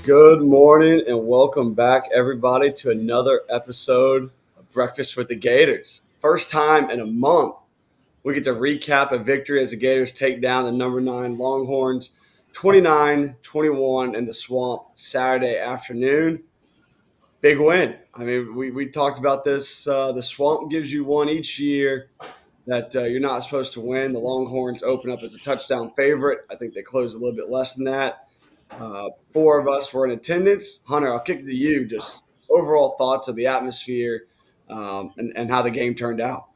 Good morning and welcome back, everybody, to another episode of Breakfast with the Gators. First time in a month, we get to recap a victory as the Gators take down the number 9 Longhorns 29-21 in the Swamp Saturday afternoon. Big win. I mean, we talked about this. The Swamp gives you one each year that you're not supposed to win. The Longhorns open up as a touchdown favorite. I think they closed a little bit less than that. Four of us were in attendance. Hunter, I'll kick it to you. Just overall thoughts of the atmosphere and how the game turned out.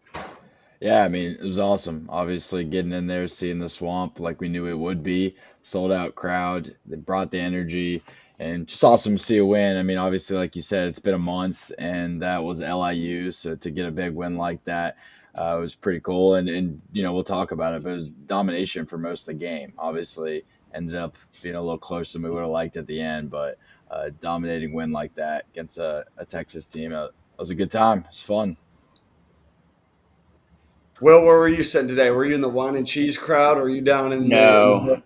Yeah, I mean, it was awesome. Obviously, getting in there, seeing the Swamp like we knew it would be, sold out crowd. They brought the energy, and just awesome to see a win. I mean, obviously, like you said, it's been a month, and that was LIU, so to get a big win like that was pretty cool. And we'll talk about it, but it was domination for most of the game. Obviously, ended up being a little closer than we would have liked at the end, but dominating win like that against a Texas team, it was a good time. It was fun. Will, where were you sitting today? Were you in the wine and cheese crowd, or were you down in the? No,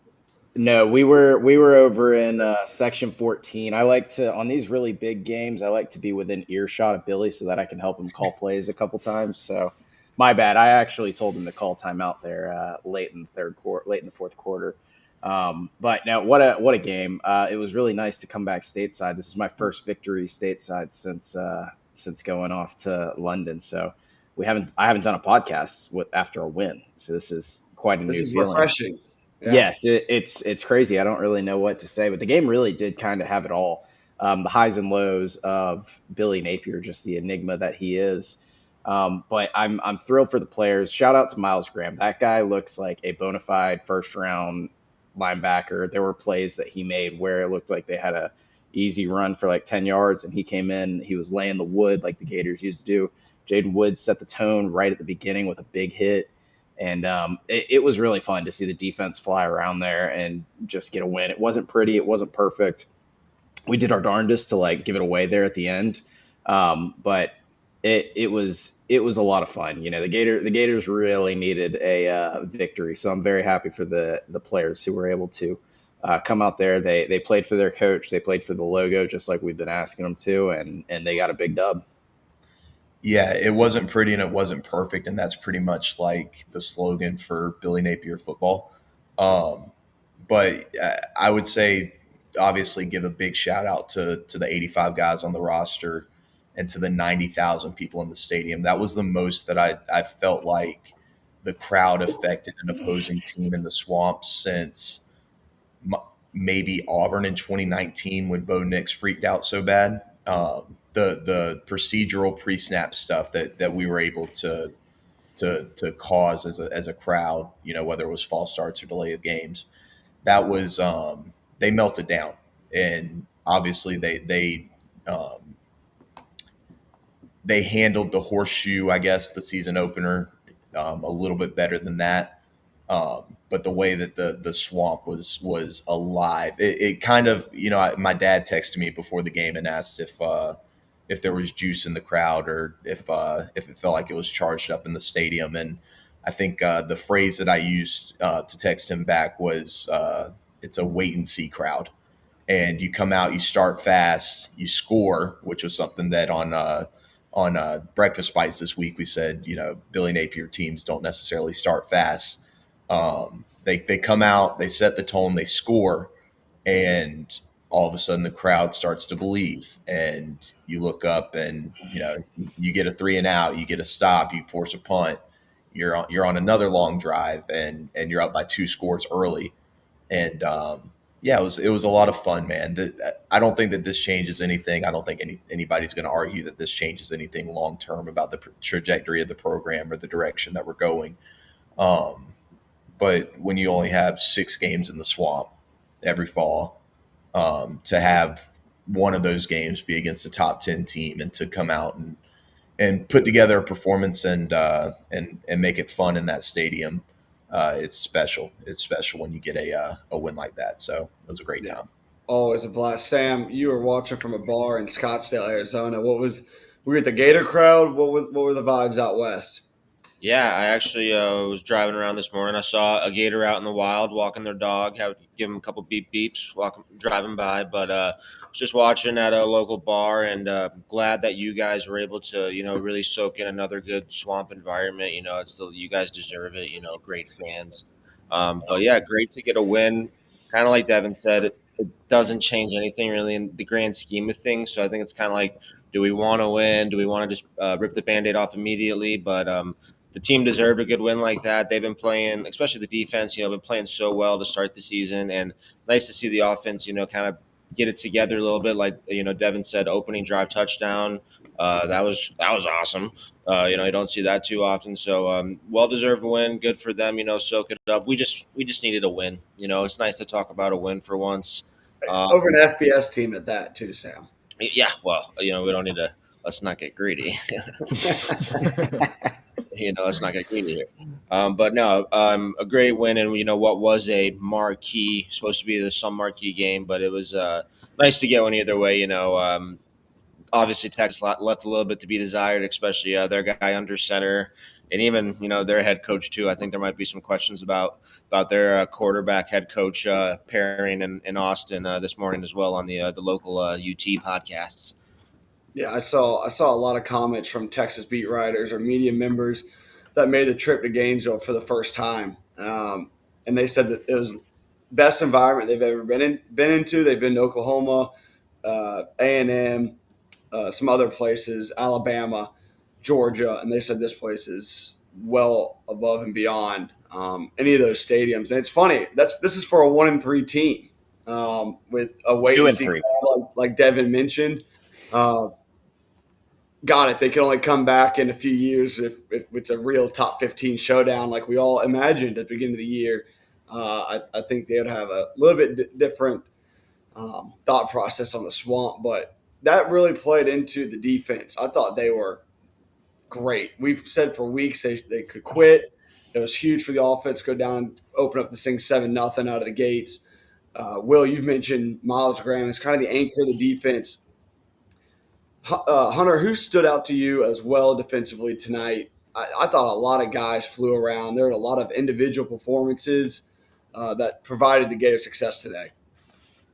no, we were over in section 14. I like to on these really big games. I like to be within earshot of Billy so that I can help him call plays a couple times. So, my bad. I actually told him to call timeout there late in the late in the fourth quarter. But now, what a game! It was really nice to come back stateside. This is my first victory stateside since going off to London. So I haven't done a podcast after a win. So this is quite a This new is feeling. refreshing. Yeah. Yes, it's crazy. I don't really know what to say, but the game really did kind of have it all. The highs and lows of Billy Napier, just the enigma that he is. But I'm thrilled for the players. Shout out to Miles Graham. That guy looks like a bona fide first round linebacker. There were plays that he made where it looked like they had a easy run for like 10 yards, and he came in. He was laying the wood like the Gators used to do. Jaden Woods set the tone right at the beginning with a big hit. And it was really fun to see the defense fly around there and just get a win. It wasn't pretty. It wasn't perfect. We did our darndest to like give it away there at the end, but it was a lot of fun. You know, the Gators really needed a victory, so I'm very happy for the players who were able to come out there. They played for their coach. They played for the logo, just like we've been asking them to, and they got a big dub. Yeah, it wasn't pretty and it wasn't perfect, and that's pretty much like the slogan for Billy Napier football. But I would say, obviously, give a big shout out to the 85 guys on the roster and to the 90,000 people in the stadium. That was the most that I felt like the crowd affected an opposing team in the Swamp since maybe Auburn in 2019 when Bo Nix freaked out so bad. The procedural pre-snap stuff that we were able to cause as a crowd, whether it was false starts or delay of games, that was they melted down, and obviously they handled the horseshoe, I guess, the season opener a little bit better than that. But the way that the Swamp was alive, it kind of, my dad texted me before the game and asked if there was juice in the crowd or if it felt like it was charged up in the stadium. And I think the phrase that I used to text him back was it's a wait and see crowd. And you come out, you start fast, you score, which was something that on Breakfast Bites this week we said, Billy Napier teams don't necessarily start fast. They come out, they set the tone, they score, and all of a sudden the crowd starts to believe, and you look up and you get a 3 and out, you get a stop, you force a punt, you're on another long drive, and you're up by 2 scores early. And yeah, it was a lot of fun, man. I don't think that this changes anything. I don't think anybody's going to argue that this changes anything long term about the trajectory of the program or the direction that we're going. But when you only have 6 games in the Swamp every fall, to have one of those games be against a top 10 team and to come out and put together a performance and make it fun in that stadium, it's special. It's special when you get a win like that. So it was a great time. Always a blast. Sam, you were watching from a bar in Scottsdale, Arizona. We were at the Gator crowd. What were the vibes out west? Yeah, I actually was driving around this morning. I saw a gator out in the wild walking their dog. Have give him a couple beep beeps walking driving by, but was just watching at a local bar, and glad that you guys were able to really soak in another good swamp environment. You guys deserve it. Great fans. But yeah, great to get a win. Kind of like Devin said, it doesn't change anything really in the grand scheme of things. So I think it's kind of like, do we want to win? Do we want to just rip the Band-Aid off immediately? But the team deserved a good win like that. They've been playing, especially the defense, been playing so well to start the season, and nice to see the offense, kind of get it together a little bit. Like Devin said, opening drive touchdown. That was awesome. You don't see that too often. So well deserved win. Good for them. Soak it up. We just needed a win. It's nice to talk about a win for once. Over an FBS team at that too, Sam. Yeah. Well, we don't need to. Let's not get greedy. Let's not get greedy here. But no, a great win, and what was a marquee, supposed to be some marquee game, but it was nice to get one either way. Obviously Texas left a little bit to be desired, especially their guy under center, and even their head coach too. I think there might be some questions about their quarterback head coach pairing in Austin this morning as well on the local UT podcasts. Yeah, I saw a lot of comments from Texas beat writers or media members that made the trip to Gainesville for the first time, and they said that it was best environment they've ever been into. They've been to Oklahoma, A&M, some other places, Alabama, Georgia, and they said this place is well above and beyond any of those stadiums. And it's funny this is for a 1-3 team with a wait and see, like Devin mentioned. Got it. They can only come back in a few years if it's a real top 15 showdown like we all imagined at the beginning of the year. I think they would have a little bit different thought process on the swamp, but that really played into the defense. I thought they were great. We've said for weeks they could quit. It was huge for the offense go down and open up this thing 7-0 out of the gates. Will, you've mentioned Miles Graham is kind of the anchor of the defense. Hunter, who stood out to you as well defensively tonight? I thought a lot of guys flew around. There were a lot of individual performances that provided the Gators success today.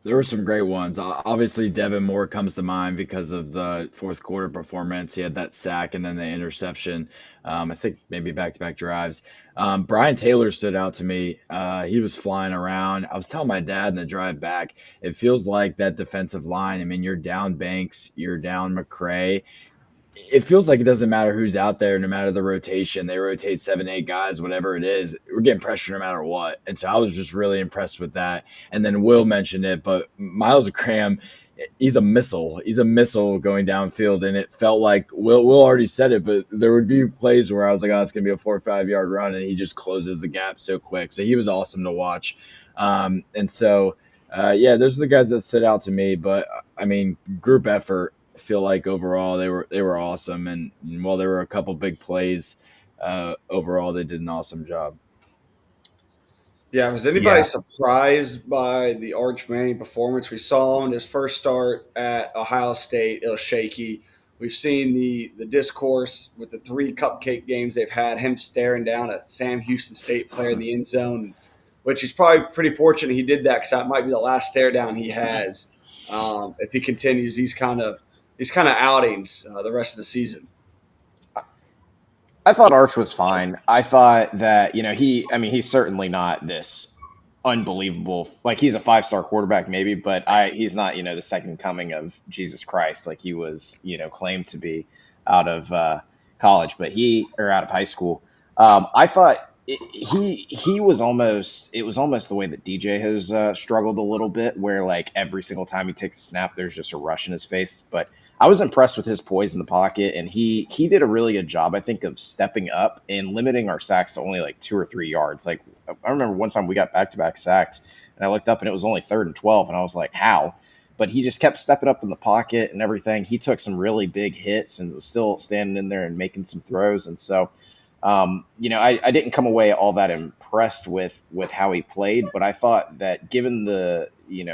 There were some great ones. Obviously, Devin Moore comes to mind because of the fourth quarter performance. He had that sack and then the interception. I think maybe back-to-back drives. Brian Taylor stood out to me. He was flying around. I was telling my dad in the drive back, it feels like that defensive line. I mean, you're down Banks, you're down McCray. It feels like it doesn't matter who's out there, no matter the rotation. They rotate 7, 8 guys, whatever it is. We're getting pressure no matter what. And so I was just really impressed with that. And then Will mentioned it, but Miles Graham, he's a missile. He's a missile going downfield. And it felt like Will already said it, but there would be plays where I was like, oh, it's going to be a 4 or 5 yard run. And he just closes the gap so quick. So he was awesome to watch. And so, yeah, those are the guys that stood out to me. But I mean, group effort. Feel like overall they were awesome, and while there were a couple big plays, overall they did an awesome job. Yeah, was anybody surprised by the Arch Manning performance? We saw him in his first start at Ohio State. It was shaky. We've seen the discourse with the 3 cupcake games they've had, him staring down a Sam Houston State player in the end zone, which he's probably pretty fortunate he did that because that might be the last stare down he has. If he continues these kind of outings the rest of the season. I thought Arch was fine. I thought that, he's certainly not this unbelievable, like he's a 5-star quarterback maybe, but he's not, the second coming of Jesus Christ like he was, claimed to be out of college, or out of high school. I thought he was almost, it was almost the way that DJ has struggled a little bit, where like every single time he takes a snap, there's just a rush in his face. But I was impressed with his poise in the pocket, and he did a really good job, I think, of stepping up and limiting our sacks to only like 2 or 3 yards. Like I remember one time we got back-to-back sacks, and I looked up and it was only 3rd and 12, and I was like, how? But he just kept stepping up in the pocket and everything. He took some really big hits and was still standing in there and making some throws, and so. I didn't come away all that impressed with how he played, but I thought that given the,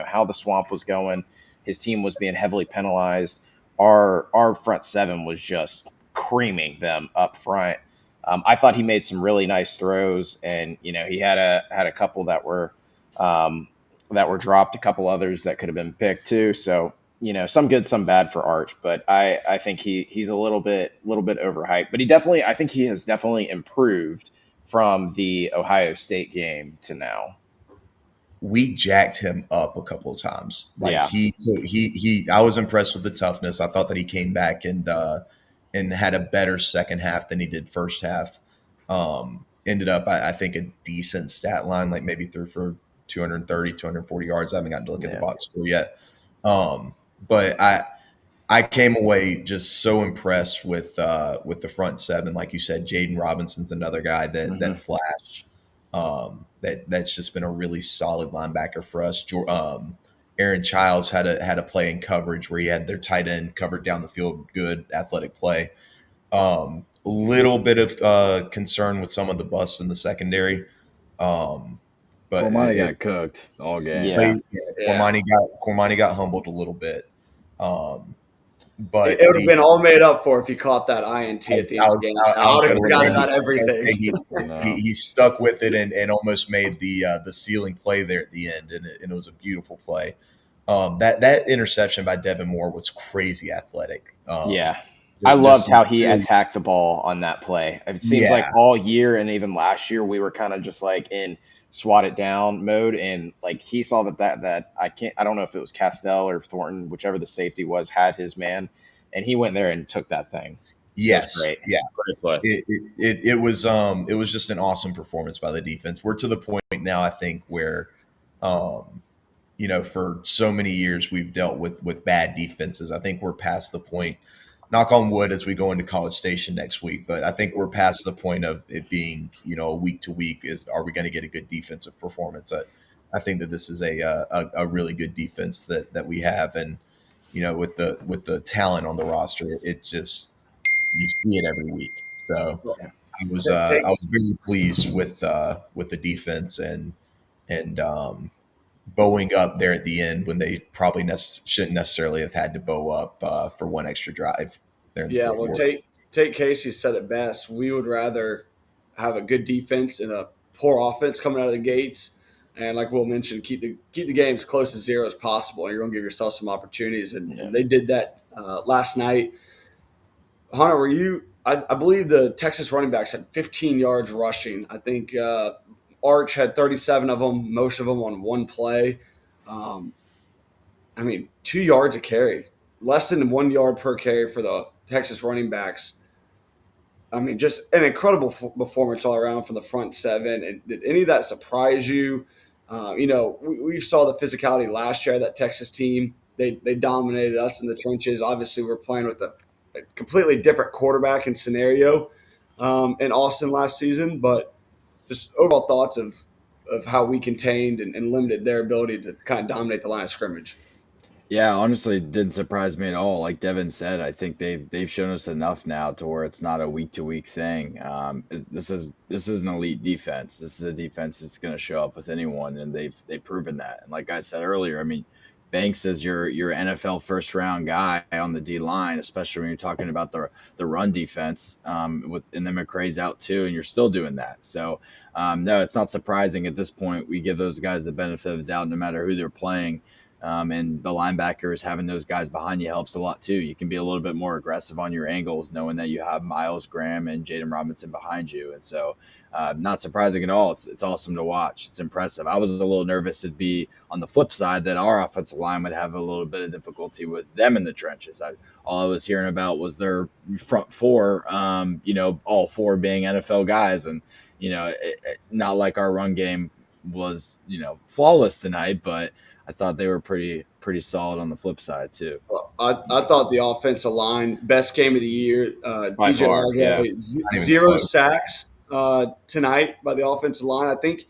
how the swamp was going, his team was being heavily penalized. Our front seven was just creaming them up front. I thought he made some really nice throws, and he had a couple that were dropped, a couple others that could have been picked too. So some good, some bad for Arch, but I think he's a little bit overhyped. But I think he has definitely improved from the Ohio State game to now. We jacked him up a couple of times. Like Yeah. I was impressed with the toughness. I thought that he came back and had a better second half than he did first half. Ended up, I think, a decent stat line, like maybe threw for 230, 240 yards. I haven't gotten to look at the box score yet. But I came away just so impressed with the front seven. Like you said, Jaden Robinson's another guy that flashed. That's just been a really solid linebacker for us. Aaron Childs had a play in coverage where he had their tight end covered down the field, good athletic play. Little bit of concern with some of the busts in the secondary. But Cormani got cooked all game. Cormani got humbled a little bit. But it would have been all made up for if he caught that INT at the end of the game. I would have got it on everything. He stuck with it and almost made the ceiling play there at the end, and it was a beautiful play. That interception by Devin Moore was crazy athletic. I loved how he attacked the ball on that play. It seems like all year and even last year we were kind of just like in swat it down mode, and like he saw that I don't know if it was Castell or Thornton, whichever the safety was, had his man, and he went there and took that thing. Yes, great. Yeah, great play. It was just an awesome performance by the defense. We're to the point now, I think, where for so many years we've dealt with bad defenses. I think we're past the point. Knock on wood as we go into College Station next week, but I think we're past the point of it being, a week to week. Are we going to get a good defensive performance? I think that this is a really good defense that we have, and with the talent on the roster, it just you see it every week. So I was very pleased with the defense and bowing up there at the end when they probably shouldn't necessarily have had to bow up for one extra drive. Tate Casey said it best. We would rather have a good defense and a poor offense coming out of the gates, and like Will mentioned, keep the games close to 0 as possible. And you're going to give yourself some opportunities, and they did that last night. Hunter, were you? I believe the Texas running backs had 15 yards rushing. I think Arch had 37 of them, most of them on one play. 2 yards a carry, less than 1 yard per carry for the Texas running backs. Just an incredible performance all around from the front seven. And did any of that surprise you? We saw the physicality last year of that Texas team. They dominated us in the trenches. Obviously, we're playing with a completely different quarterback and scenario in Austin last season. But just overall thoughts of how we contained and limited their ability to kind of dominate the line of scrimmage. Yeah, honestly, it didn't surprise me at all. Like Devin said, I think they've shown us enough now to where it's not a week to week thing. This is an elite defense. This is a defense that's going to show up with anyone, and they've proven that. And like I said earlier, Banks is your NFL first round guy on the D line, especially when you're talking about the run defense. And then McCray's out too, and you're still doing that. So no, it's not surprising at this point. We give those guys the benefit of the doubt, no matter who they're playing. And the linebackers, having those guys behind you helps a lot too. You can be a little bit more aggressive on your angles, knowing that you have Miles Graham and Jaden Robinson behind you. And so not surprising at all. It's awesome to watch. It's impressive. I was a little nervous it'd be on the flip side that our offensive line would have a little bit of difficulty with them in the trenches. All I was hearing about was their front four, all four being NFL guys. And, not like our run game was, flawless tonight, but I thought they were pretty solid on the flip side too. Well, I thought the offensive line, best game of the year. DJ Lago, 0 sacks tonight by the offensive line. I think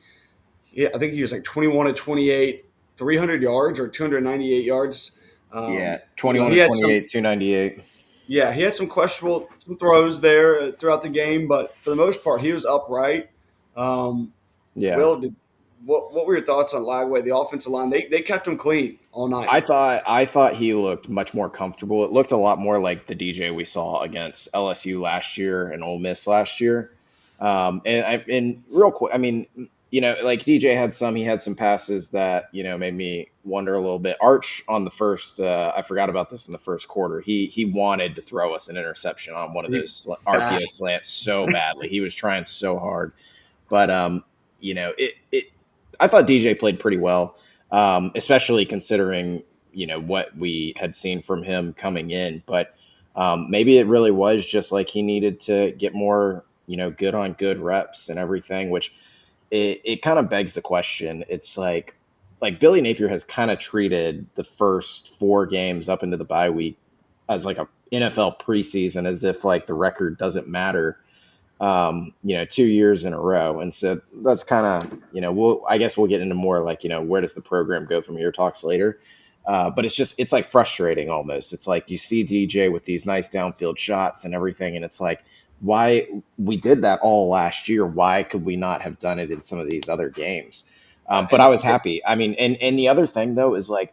he was like 21 of 28, 300 yards or 298 yards. 21 of 28, 298. Yeah, he had some questionable throws there throughout the game, but for the most part, he was upright. Will, what were your thoughts on Lagway, the offensive line? They kept him clean all night. I thought he looked much more comfortable. It looked a lot more like the DJ we saw against LSU last year and Ole Miss last year. And real quick, I mean, like DJ he had some passes that, made me wonder a little bit. Arch on the first, I forgot about this in the first quarter. He wanted to throw us an interception on one of those RPO slants so badly. He was trying so hard, but I thought DJ played pretty well, especially considering what we had seen from him coming in. But maybe it really was just like he needed to get more good on good reps and everything, which it kind of begs the question. It's like Billy Napier has kind of treated the first 4 games up into the bye week as like a NFL preseason, as if like the record doesn't matter, 2 years in a row. And so that's kind of, I guess we'll get into more like, where does the program go from here talks later. But it's like frustrating almost. It's like you see DJ with these nice downfield shots and everything, and it's like, why we did that all last year? Why could we not have done it in some of these other games? But I was happy. I mean, and the other thing though is like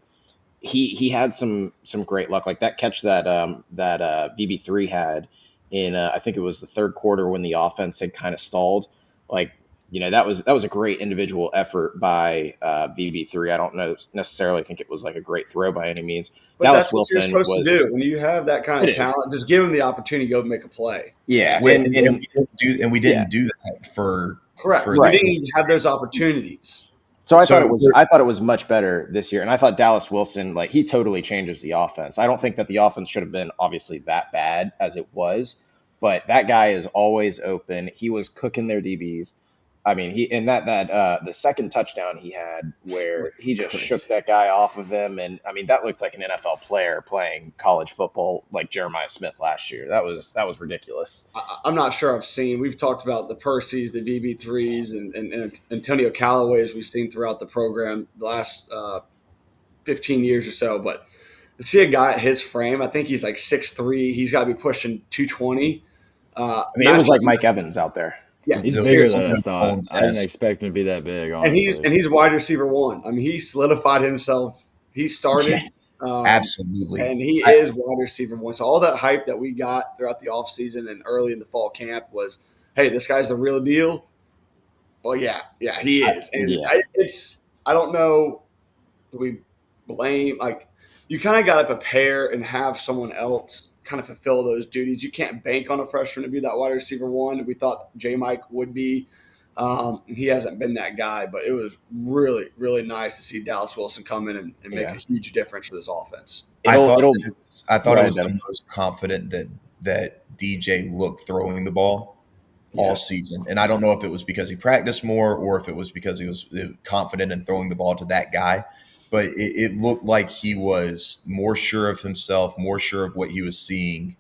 he had some great luck, like that catch that VB3 had in I think it was the third quarter when the offense had kind of stalled. Like, that was a great individual effort by VB3. I don't necessarily think it was like a great throw by any means. But Dallas that's what Wilson you're supposed to do when you have that kind of It is. talent. Just give him the opportunity to go make a play. Yeah, and we didn't do that for Correct. for We Right. didn't even have those opportunities. So I So thought it was much better this year, and I thought Dallas Wilson, like, he totally changes the offense. I don't think that the offense should have been obviously that bad as it was, but that guy is always open. He was cooking their DBs. I mean, the second touchdown he had where he just shook that guy off of him, and I mean that looked like an NFL player playing college football like Jeremiah Smith last year. That was ridiculous. I'm not sure I've seen. We've talked about the Percys, the VB3s, and Antonio Callaways we've seen throughout the program the last 15 years or so. But to see a guy at his frame, I think he's like 6'3". He's got to be pushing 220. I mean, it was like Mike Evans out there. Yeah, He's So bigger it's than I like thought. Holmes I didn't has- expect him to be that big, honestly. and he's wide receiver 1. I mean, he solidified himself. He started. Absolutely. And he is wide receiver 1. So all that hype that we got throughout the offseason and early in the fall camp was, hey, this guy's the real deal. Well, yeah, he is. And I don't know, do we blame, like, you kind of got to prepare and have someone else kind of fulfill those duties. You can't bank on a freshman to be that wide receiver 1. We thought J. Mike would be. And he hasn't been that guy, but it was really, really nice to see Dallas Wilson come in and make a huge difference for this offense. I thought it was Devin. the most confident that DJ looked throwing the ball all season. And I don't know if it was because he practiced more or if it was because he was confident in throwing the ball to that guy. But it looked like he was more sure of himself, more sure of what he was seeing,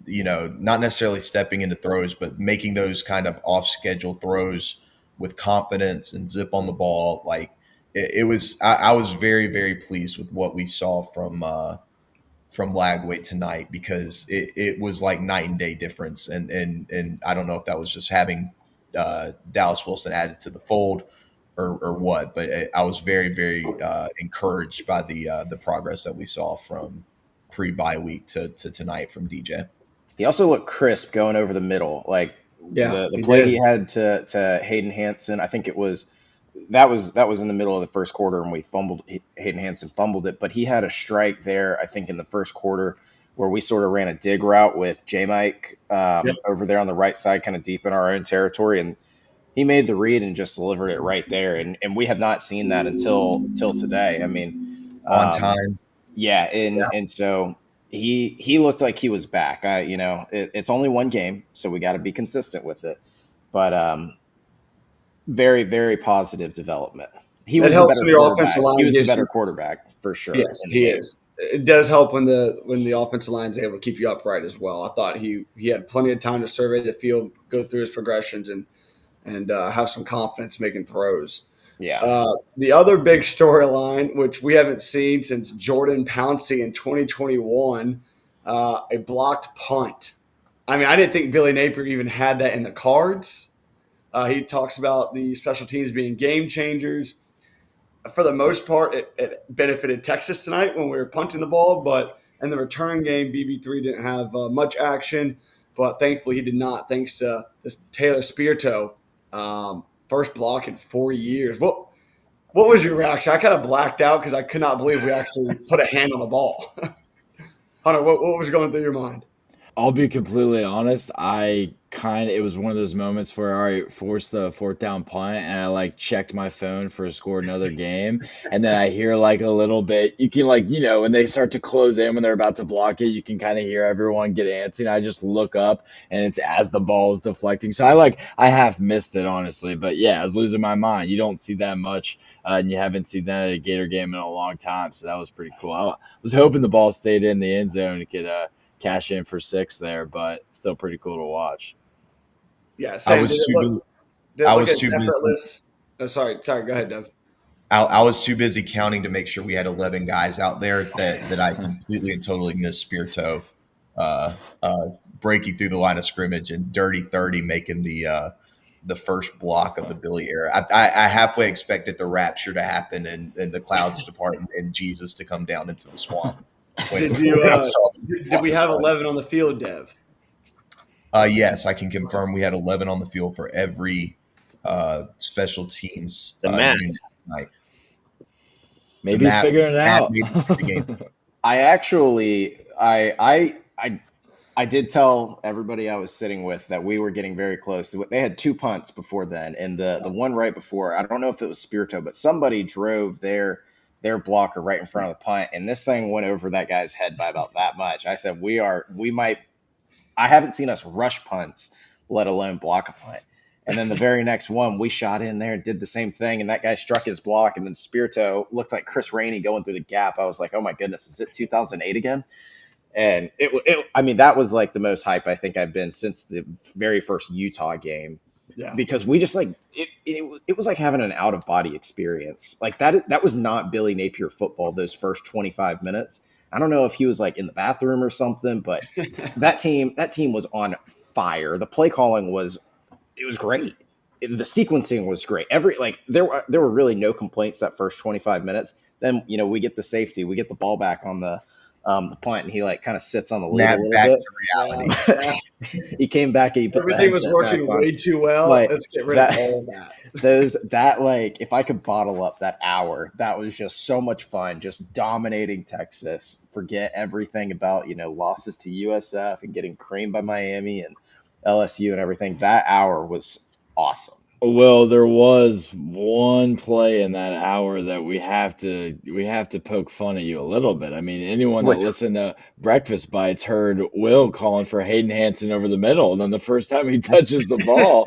not necessarily stepping into throws, but making those kind of off-schedule throws with confidence and zip on the ball. Like it was, I was very, very pleased with what we saw from Lagway tonight, because it was like night and day difference. And I don't know if that was just having Dallas Wilson added to the fold or what, but I was very, very encouraged by the progress that we saw from pre-bye week to tonight from DJ. He also looked crisp going over the middle. Like the play he had to Hayden Hansen, I think that was in the middle of the first quarter, and we fumbled. Hayden Hansen fumbled it, but he had a strike there, I think, in the first quarter where we sort of ran a dig route with J. Mike over there on the right side, kind of deep in our own territory, and he made the read and just delivered it right there. And we have not seen that until today. I mean, on time. And so he looked like he was back. It's only one game, so we got to be consistent with it. But very, very positive development. He was the better quarterback for sure. Yes, he is. It does help when the offensive line is able to keep you upright as well. I thought he had plenty of time to survey the field, go through his progressions, and have some confidence making throws. Yeah. The other big storyline, which we haven't seen since Jordan Pouncey in 2021, a blocked punt. I mean, I didn't think Billy Napier even had that in the cards. He talks about the special teams being game changers. For the most part, it benefited Texas tonight when we were punting the ball, but in the return game, BB3 didn't have much action. but thankfully he did not, thanks to this Taylor Spirito, first block in 4 years. What was your reaction? I kind of blacked out because I could not believe we actually put a hand on the ball. Hunter, what was going through your mind? I'll be completely honest. It was one of those moments where I forced the fourth down punt and I like checked my phone for a score another game. And then I hear like a little bit, you can like, when they start to close in, when they're about to block it, you can kind of hear everyone get antsy. And I just look up and it's as the ball is deflecting. So I half missed it, honestly. But yeah, I was losing my mind. You don't see that much. And you haven't seen that at a Gator game in a long time. So that was pretty cool. I was hoping the ball stayed in the end zone and could, cash in for 6 there, but still pretty cool to watch. Yeah, same. I was too busy. Oh, sorry. Go ahead, Dev. I was too busy counting to make sure we had 11 guys out there that I completely and totally missed Spirito breaking through the line of scrimmage and Dirty 30 making the first block of the Billy era. I halfway expected the rapture to happen and the clouds to part and Jesus to come down into the swamp. Did we have 11 on the field, Dev? Yes, I can confirm we had 11 on the field for every special teams unit tonight. Maybe he's figuring it out. I did tell everybody I was sitting with that we were getting very close. They had 2 punts before then, and the one right before, I don't know if it was Spirito, but somebody drove their blocker right in front of the punt, and this thing went over that guy's head by about that much. I said, I haven't seen us rush punts, let alone block a punt. And then the very next one, we shot in there and did the same thing, and that guy struck his block, and then Spirito looked like Chris Rainey going through the gap. I was like, oh my goodness, is it 2008 again? And that was like the most hype I think I've been since the very first Utah game. Yeah. Because we just it was like having an out of body experience. Like that was not Billy Napier football. Those first 25 minutes. I don't know if he was like in the bathroom or something, but that team was on fire. The play calling was great. The sequencing was great. There were really no complaints that first 25 minutes. Then we get the safety, we get the ball back on the punt, and he like kind of sits on the lead a little back bit. To reality. He came back and he put everything was working way too well. Let's get rid of all that. If I could bottle up that hour, that was just so much fun. Just dominating Texas. Forget everything about losses to USF and getting creamed by Miami and LSU and everything. That hour was awesome. Well, there was one play in that hour that we have to poke fun at you a little bit. I mean, anyone that listened to Breakfast Bites heard Will calling for Hayden Hansen over the middle, and then the first time he touches the ball.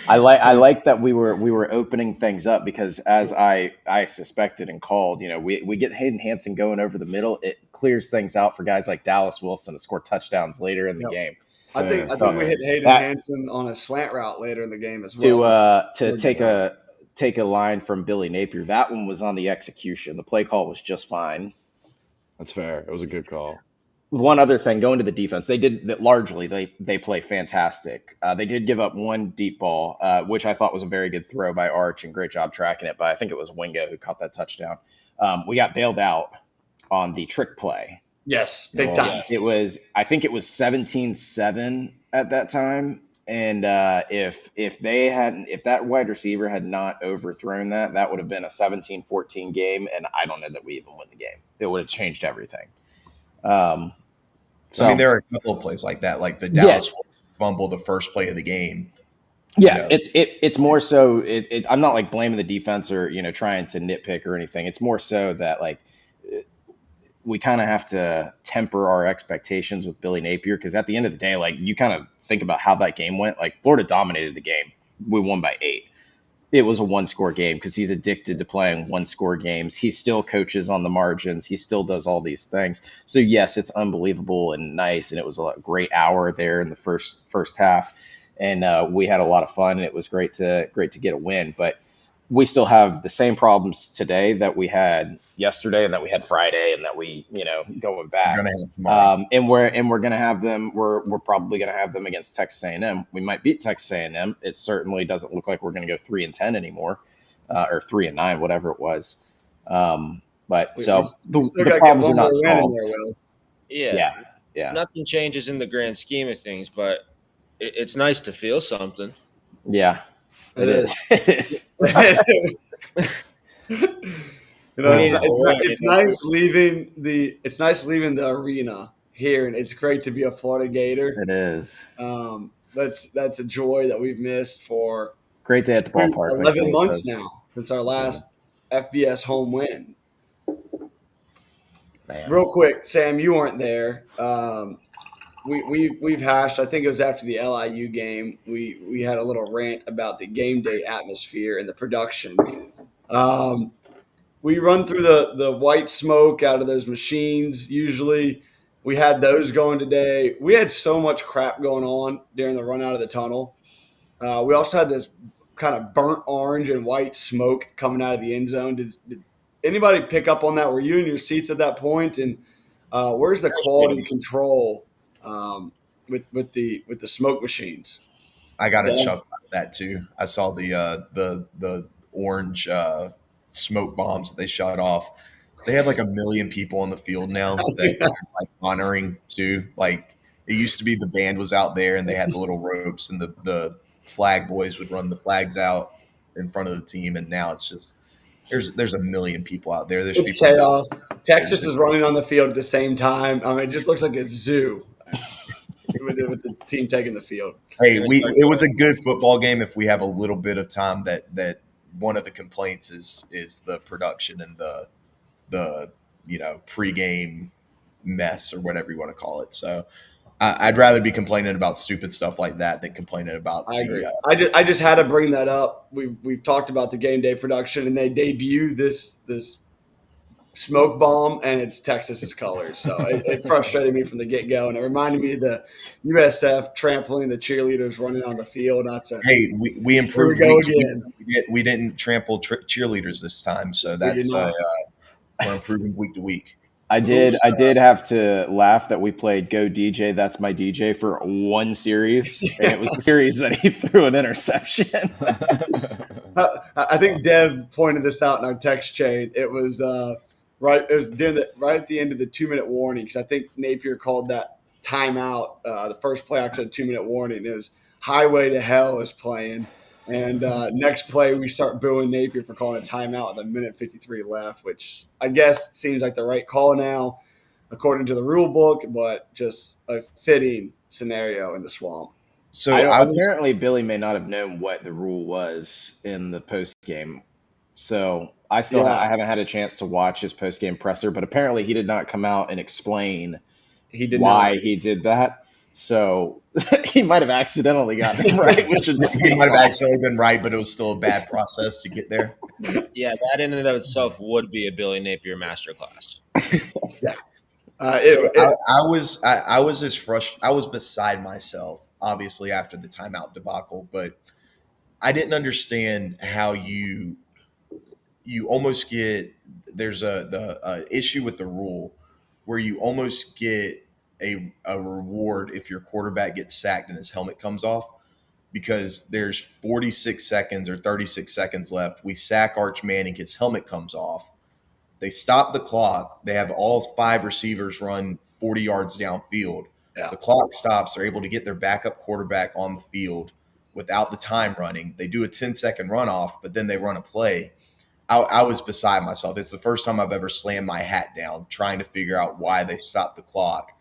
I like that we were opening things up because as I suspected and called, we get Hayden Hansen going over the middle. It clears things out for guys like Dallas Wilson to score touchdowns later in the game. I think we hit Hayden Hansen on a slant route later in the game as well. To take a line from Billy Napier. That one was on the execution. The play call was just fine. That's fair. It was a good call. One other thing, going to the defense, they did that largely. They play fantastic. They did give up one deep ball, which I thought was a very good throw by Arch and great job tracking it. But I think it was Wingo who caught that touchdown. We got bailed out on the trick play. Yes, big time. I think it was 17-7 at that time. And if that wide receiver had not overthrown that would have been a 17-14 game. And I don't know that we even win the game. It would have changed everything. There are a couple of plays like that, like the Dallas fumble, the first play of the game. Yeah, it's more so. I'm not like blaming the defense or trying to nitpick or anything. It's more so that like we kind of have to temper our expectations with Billy Napier because at the end of the day, like you kind of think about how that game went. Like Florida dominated the game. We won by 8. It was a 1-score game because he's addicted to playing 1-score games. He still coaches on the margins. He still does all these things. So yes, it's unbelievable and nice. And it was a great hour there in the first half. And we had a lot of fun and it was great to get a win, but we still have the same problems today that we had yesterday and that we had Friday and that we, going back. And we're going to have them. We're probably going to have them against Texas A&M. We might beat Texas A&M. It certainly doesn't look like we're going to go 3-10 anymore, or 3-9, whatever it was. But the problems are not solved. Yeah. Yeah. nothing changes in the grand scheme of things, but it's nice to feel something. Yeah. It It is. It is. is. We It's need not, it it's more. not, it's nice leaving the arena here, and it's great to be a Florida Gator. It is. That's a joy that we've missed for Great day at the ballpark. Like 11 Billy months says. now since our last FBS home win. Man. Real quick, Sam, you weren't there. We've hashed. I think it was after the LIU game. We had a little rant about the game day atmosphere and the production. We run through the white smoke out of those machines. Usually, we had those going today. We had so much crap going on during the run out of the tunnel. We also had this kind of burnt orange and white smoke coming out of the end zone. Did anybody pick up on that? Were you in your seats at that point? And where's the quality control with the smoke machines? I got a Dan? chuckle out of that too. I saw the orange smoke bombs that they shot off. They have like 1 million people on the field now that Yeah. are like honoring too. Like it used to be the band was out there and they had the little ropes and the flag boys would run the flags out in front of the team, and now it's just there's 1 million people out there. There's It's people chaos. Texas is It's- running on the field at the same time. I mean, it just looks like a zoo with the team taking the field. Hey, it was a good football game. If we have a little bit of time, that one of the complaints is the production and the pregame mess or whatever you want to call it. So I'd rather be complaining about stupid stuff like that than complaining about I agree. I just had to bring that up. We've talked about the game day production, and they debut this smoke bomb, and it's Texas's colors. So it frustrated me from the get go, and it reminded me of the USF trampling the cheerleaders running on the field. Hey, we improved. Here we go again. We didn't trample cheerleaders this time, so We did that's not. we're improving week to week. I did have to laugh that we played Go DJ, That's My DJ for one series, and it was the series that he threw an interception. I think Dev pointed this out in our text chain. It was right. It was right at the end of the 2-minute warning, because I think Napier called that timeout the first play after the 2-minute warning. It was Highway to Hell is playing, and next play we start booing Napier for calling a timeout with 1:53 left, which I guess seems like the right call now, according to the rule book, but just a fitting scenario in the swamp. So apparently Billy may not have known what the rule was in the post game. So I haven't had a chance to watch his post game presser, but apparently he did not come out and explain why he did that. So he might have accidentally gotten it right, which would just he might have accidentally been right, but it was still a bad process to get there. Yeah, that in and of itself would be a Billy Napier masterclass. Yeah. I was as frustrated. I was beside myself, obviously, after the timeout debacle, but I didn't understand how you almost get there's the issue with the rule where you almost get a reward if your quarterback gets sacked and his helmet comes off, because there's 46 seconds or 36 seconds left. We sack Arch Manning, his helmet comes off. They stop the clock. They have all 5 receivers run 40 yards downfield. Yeah. The clock stops. They're able to get their backup quarterback on the field without the time running. They do a 10-second runoff, but then they run a play. I was beside myself. It's the first time I've ever slammed my hat down trying to figure out why they stopped the clock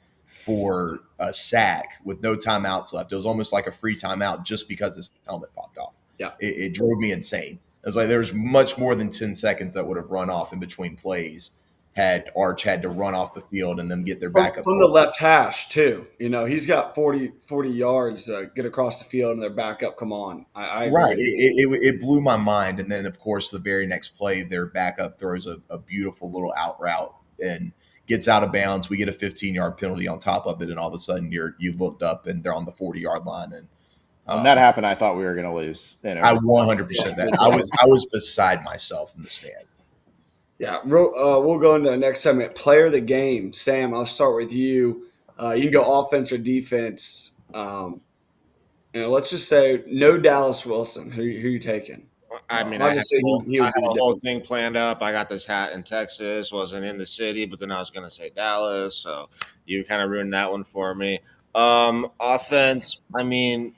for a sack with no timeouts left. It was almost like a free timeout just because his helmet popped off. Yeah. It drove me insane. It was like there was much more than 10 seconds that would have run off in between plays had Arch had to run off the field and then get their backup. From the left hash, too. He's got 40 yards get across the field and their backup come on. I agree. Right. It blew my mind. And then, of course, the very next play, their backup throws a beautiful little out route and gets out of bounds. We get a 15-yard penalty on top of it, and all of a sudden you looked up and they're on the 40-yard line. And when that happened, I thought we were going to lose. I 100% that. I was beside myself in the stand. Yeah, we'll go into the next segment. Player of the game. Sam, I'll start with you. You can go offense or defense. Let's just say no Dallas Wilson. Who you taking? I mean, I had Obviously, he I would had be a a whole different. thing planned up. I got this hat in Texas, wasn't in the city, but then I was going to say Dallas, so you kind of ruined that one for me. Offense, I mean,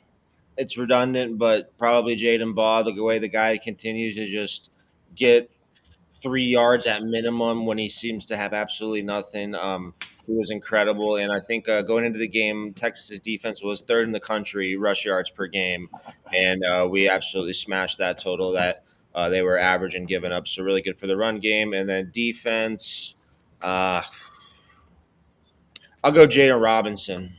it's redundant, but probably Jaden Baugh, the way the guy continues to just get 3 yards at minimum when he seems to have absolutely nothing. He was incredible, and I think going into the game, Texas's defense was third in the country rush yards per game, and we absolutely smashed that total that they were averaging giving up. So really good for the run game, and then defense. Uh, I'll go Jaden Robinson.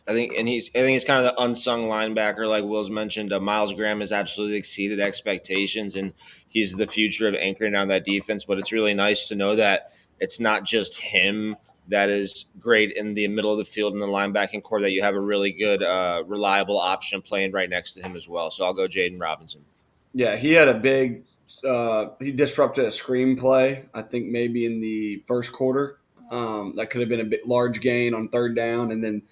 I think he's kind of the unsung linebacker, like Will's mentioned. Miles Graham has absolutely exceeded expectations, and he's the future of anchoring down that defense. But it's really nice to know that it's not just him that is great in the middle of the field in the linebacking core. That you have a really good, reliable option playing right next to him as well. So I'll go Jaden Robinson. Yeah, he had a big. He disrupted a screenplay. I think maybe in the first quarter. That could have been a bit large gain on third down, and then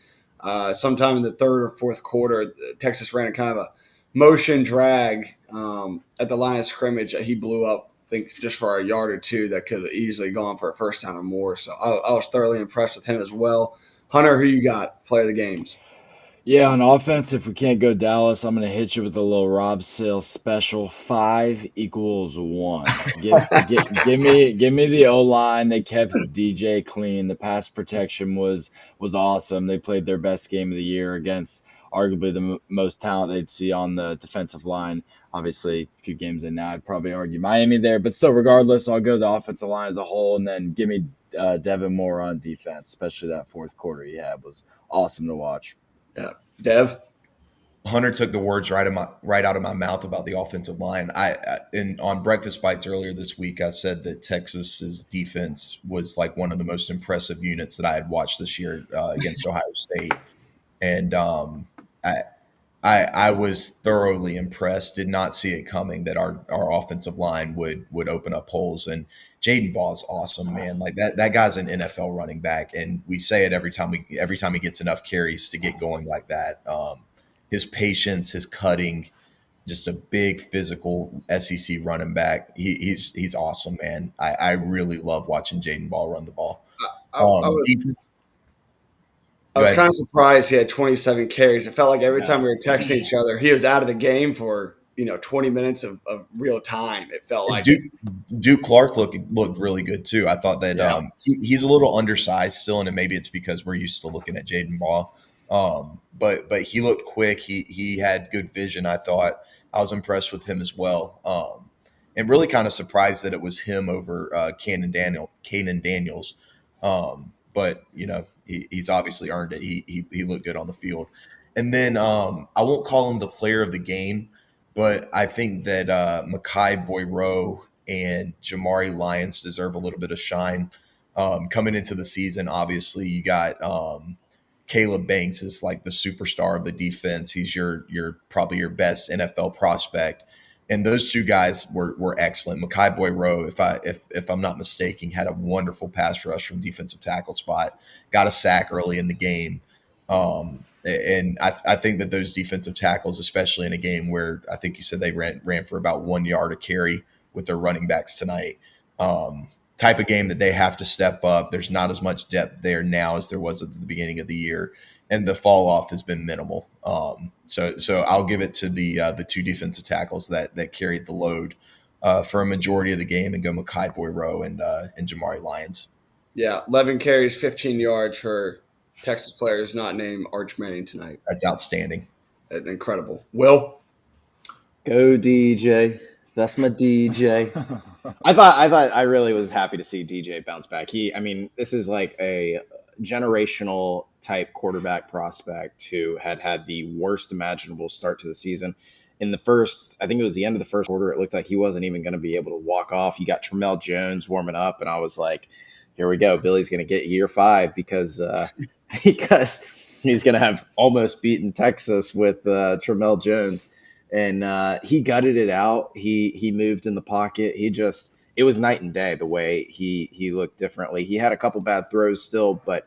sometime in the third or fourth quarter, Texas ran a kind of a motion drag at the line of scrimmage that he blew up. I think just for a yard or two that could have easily gone for a first down or more. So I was thoroughly impressed with him as well. Hunter, who you got? Player of the games. Yeah, on offense, if we can't go Dallas, I'm gonna hit you with a little Rob Sale special. 5 = 1. Give me the O line. They kept DJ clean. The pass protection was awesome. They played their best game of the year against arguably the most talent they'd see on the defensive line. Obviously, a few games in now, I'd probably argue Miami there, but still, regardless, I'll go the offensive line as a whole, and then give me Devin Moore on defense, especially that fourth quarter he had was awesome to watch. Yeah, Dev. Hunter took the words right out of my mouth about the offensive line. On Breakfast Bites earlier this week, I said that Texas's defense was like one of the most impressive units that I had watched this year against Ohio State, and I, I was thoroughly impressed. Did not see it coming that our offensive line would open up holes. And Jaden Ball's awesome, man. Like that guy's an NFL running back, and we say it every time he gets enough carries to get going like that. His patience, his cutting, just a big physical SEC running back. He's awesome, man. I really love watching Jaden Ball run the ball. Defense. I was kind of surprised he had 27 carries. It felt like every time we were texting each other, he was out of the game for 20 minutes of real time. It felt like Duke Clark looked really good too. I thought that he's a little undersized still, and maybe it's because we're used to looking at Jaden Ball. But he looked quick. He had good vision. I thought I was impressed with him as well. And really kind of surprised that it was him over Kanan Daniels. But he's obviously earned it. He looked good on the field. And then I won't call him the player of the game, but I think that Mekhi Boyroe and Jamari Lyons deserve a little bit of shine. Coming into the season, obviously you got Caleb Banks is like the superstar of the defense. He's your probably your best NFL prospect. And those two guys were excellent. Mekhi Boyroe, if I'm not mistaken, had a wonderful pass rush from defensive tackle spot, got a sack early in the game. And I think that those defensive tackles, especially in a game where I think you said they ran for about 1 yard a carry with their running backs tonight, type of game that they have to step up. There's not as much depth there now as there was at the beginning of the year, and the fall off has been minimal. So I'll give it to the two defensive tackles that carried the load for a majority of the game, and go Mekhi Boyroe and Jamari Lyons. Yeah, 11 carries, 15 yards for Texas players not named Arch Manning tonight. That's outstanding. Incredible. Will? Go DJ. That's my DJ. I really was happy to see DJ bounce back. This is like a generational type quarterback prospect who had the worst imaginable start to the season. In the first, I think it was the end of the first quarter, it looked like he wasn't even going to be able to walk off. You got Tramel Jones warming up, and I was like, here we go. Billy's going to get year 5 because he's going to have almost beaten Texas with Tramel Jones. And he gutted it out. He moved in the pocket. It was night and day the way he looked differently. He had a couple bad throws still, but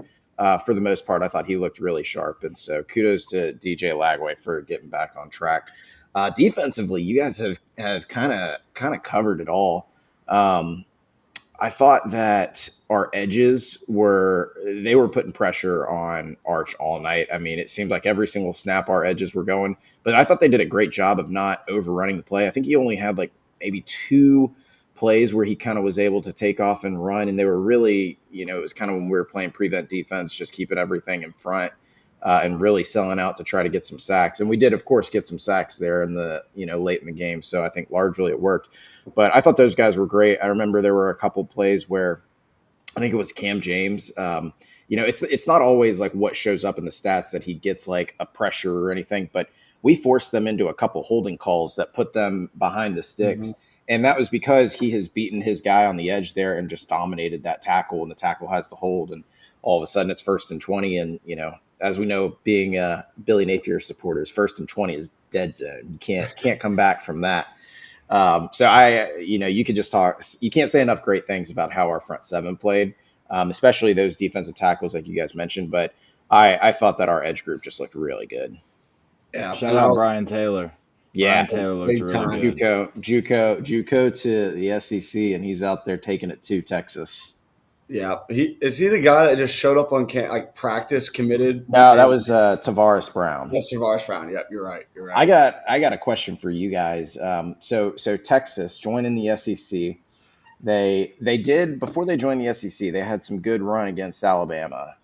for the most part, I thought he looked really sharp. And so kudos to DJ Lagway for getting back on track. Defensively, you guys have kind of covered it all. I thought that our edges were putting pressure on Arch all night. I mean, it seemed like every single snap our edges were going, but I thought they did a great job of not overrunning the play. I think he only had like maybe 2 plays where he kind of was able to take off and run, and they were really, it was kind of when we were playing prevent defense, just keeping everything in front. And really selling out to try to get some sacks. And we did, of course, get some sacks there in the, late in the game. So I think largely it worked. But I thought those guys were great. I remember there were a couple plays where I think it was Cam James. It's not always like what shows up in the stats that he gets like a pressure or anything, but we forced them into a couple holding calls that put them behind the sticks. Mm-hmm. And that was because he has beaten his guy on the edge there and just dominated that tackle, and the tackle has to hold. And all of a sudden it's 1st and 20. And, as we know, being Billy Napier supporters, 1st and 20 is dead zone. You can't come back from that. So you could just talk. You can't say enough great things about how our front 7 played, especially those defensive tackles like you guys mentioned. But I thought that our edge group just looked really good. Yeah, shout out Brian Taylor. Yeah, Brian Taylor looks really good. JUCO to the SEC, and he's out there taking it to Texas. Yeah, is he the guy that just showed up on practice committed? No, that was Tavares Brown. That's Tavares Brown. Yep, you're right. I got a question for you guys. So Texas joining the SEC. They did before they joined the SEC. They had some good run against Alabama.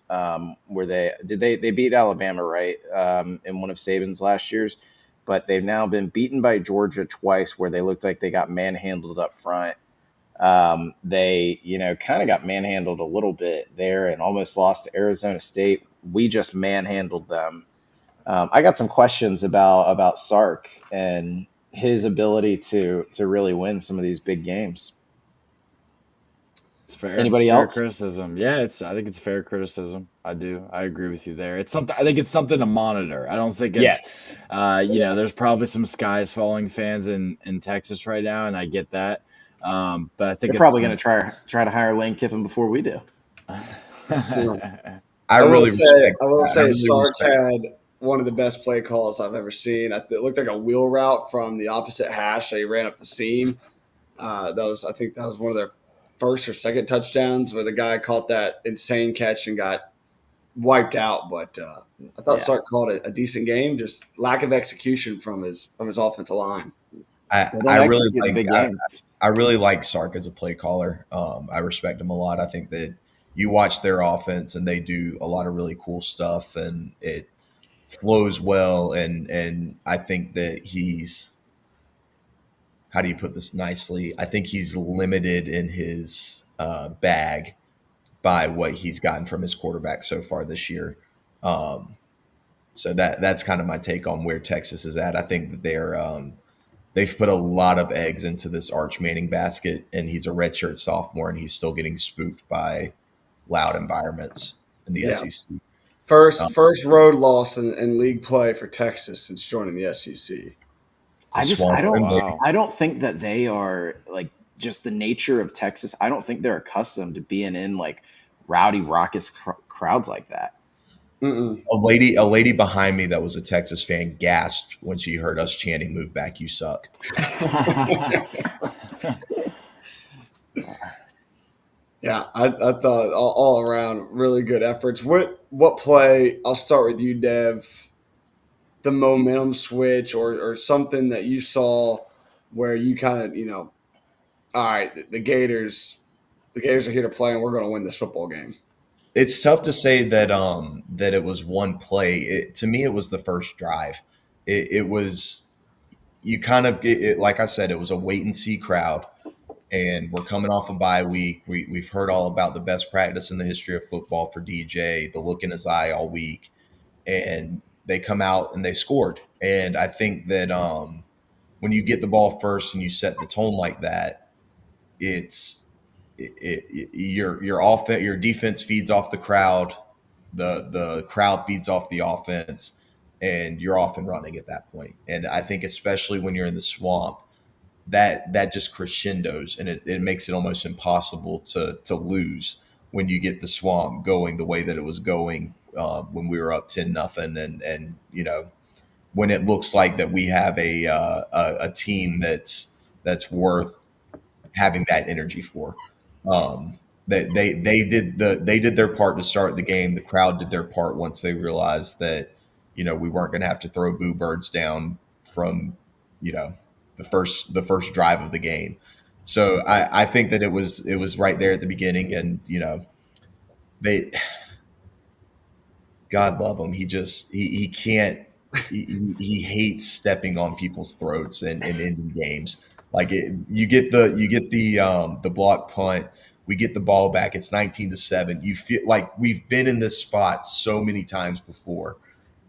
Where they beat Alabama right in one of Saban's last years, but they've now been beaten by Georgia twice, where they looked like they got manhandled up front. They, kind of got manhandled a little bit there and almost lost to Arizona State. We just manhandled them. I got some questions about Sark and his ability to really win some of these big games. It's fair. Anybody fair else? Criticism. Yeah, I think it's fair criticism. I agree with you there. It's something. I think it's something to monitor. I don't think it's. Yes. There's probably some skies falling fans in Texas right now, and I get that. But I think they're probably going to try to hire Lane Kiffin before we do. I will say Sark had one of the best play calls I've ever seen. It looked like a wheel route from the opposite hash. They ran up the seam. I think that was one of their first or second touchdowns where the guy caught that insane catch and got wiped out. But I thought Sark called it a decent game. Just lack of execution from his offensive line. I really like Sark as a play caller. I respect him a lot. I think that you watch their offense and they do a lot of really cool stuff and it flows well. And I think that he's, how do you put this nicely? I think he's limited in his bag by what he's gotten from his quarterback so far this year. So that's kind of my take on where Texas is at. I think that they've put a lot of eggs into this Arch Manning basket, and he's a redshirt sophomore, and he's still getting spooked by loud environments in the SEC. First road loss in league play for Texas since joining the SEC. I don't think that they are like just the nature of Texas. I don't think they're accustomed to being in like rowdy, raucous crowds like that. Mm-mm. A lady behind me that was a Texas fan gasped when she heard us chanting "Move back, you suck." Yeah, I thought all around really good efforts. What play? I'll start with you, Dev. The momentum switch or something that you saw where you kind of, all right, the Gators are here to play and we're going to win this football game. It's tough to say that that it was one play. To me, it was the first drive. It was you kind of like I said, it was a wait and see crowd, and we're coming off a bye week. We've heard all about the best practice in the history of football for DJ, the look in his eye all week, and they come out and they scored. And I think that when you get the ball first and you set the tone like that, your defense feeds off the crowd, the crowd feeds off the offense, and you're off and running at that point. And I think especially when you're in the swamp, that just crescendos and it makes it almost impossible to lose when you get the swamp going the way that it was going when we were up 10-0 and when it looks like that we have a team that's worth having that energy for. They did their part to start the game. The crowd did their part once they realized that we weren't going to have to throw boo birds down from the first drive of the game. So I think that it was right there at the beginning, and they God love him. He can't he hates stepping on people's throats and ending games. Like you get the block punt, we get the ball back. It's 19-7. You feel like we've been in this spot so many times before,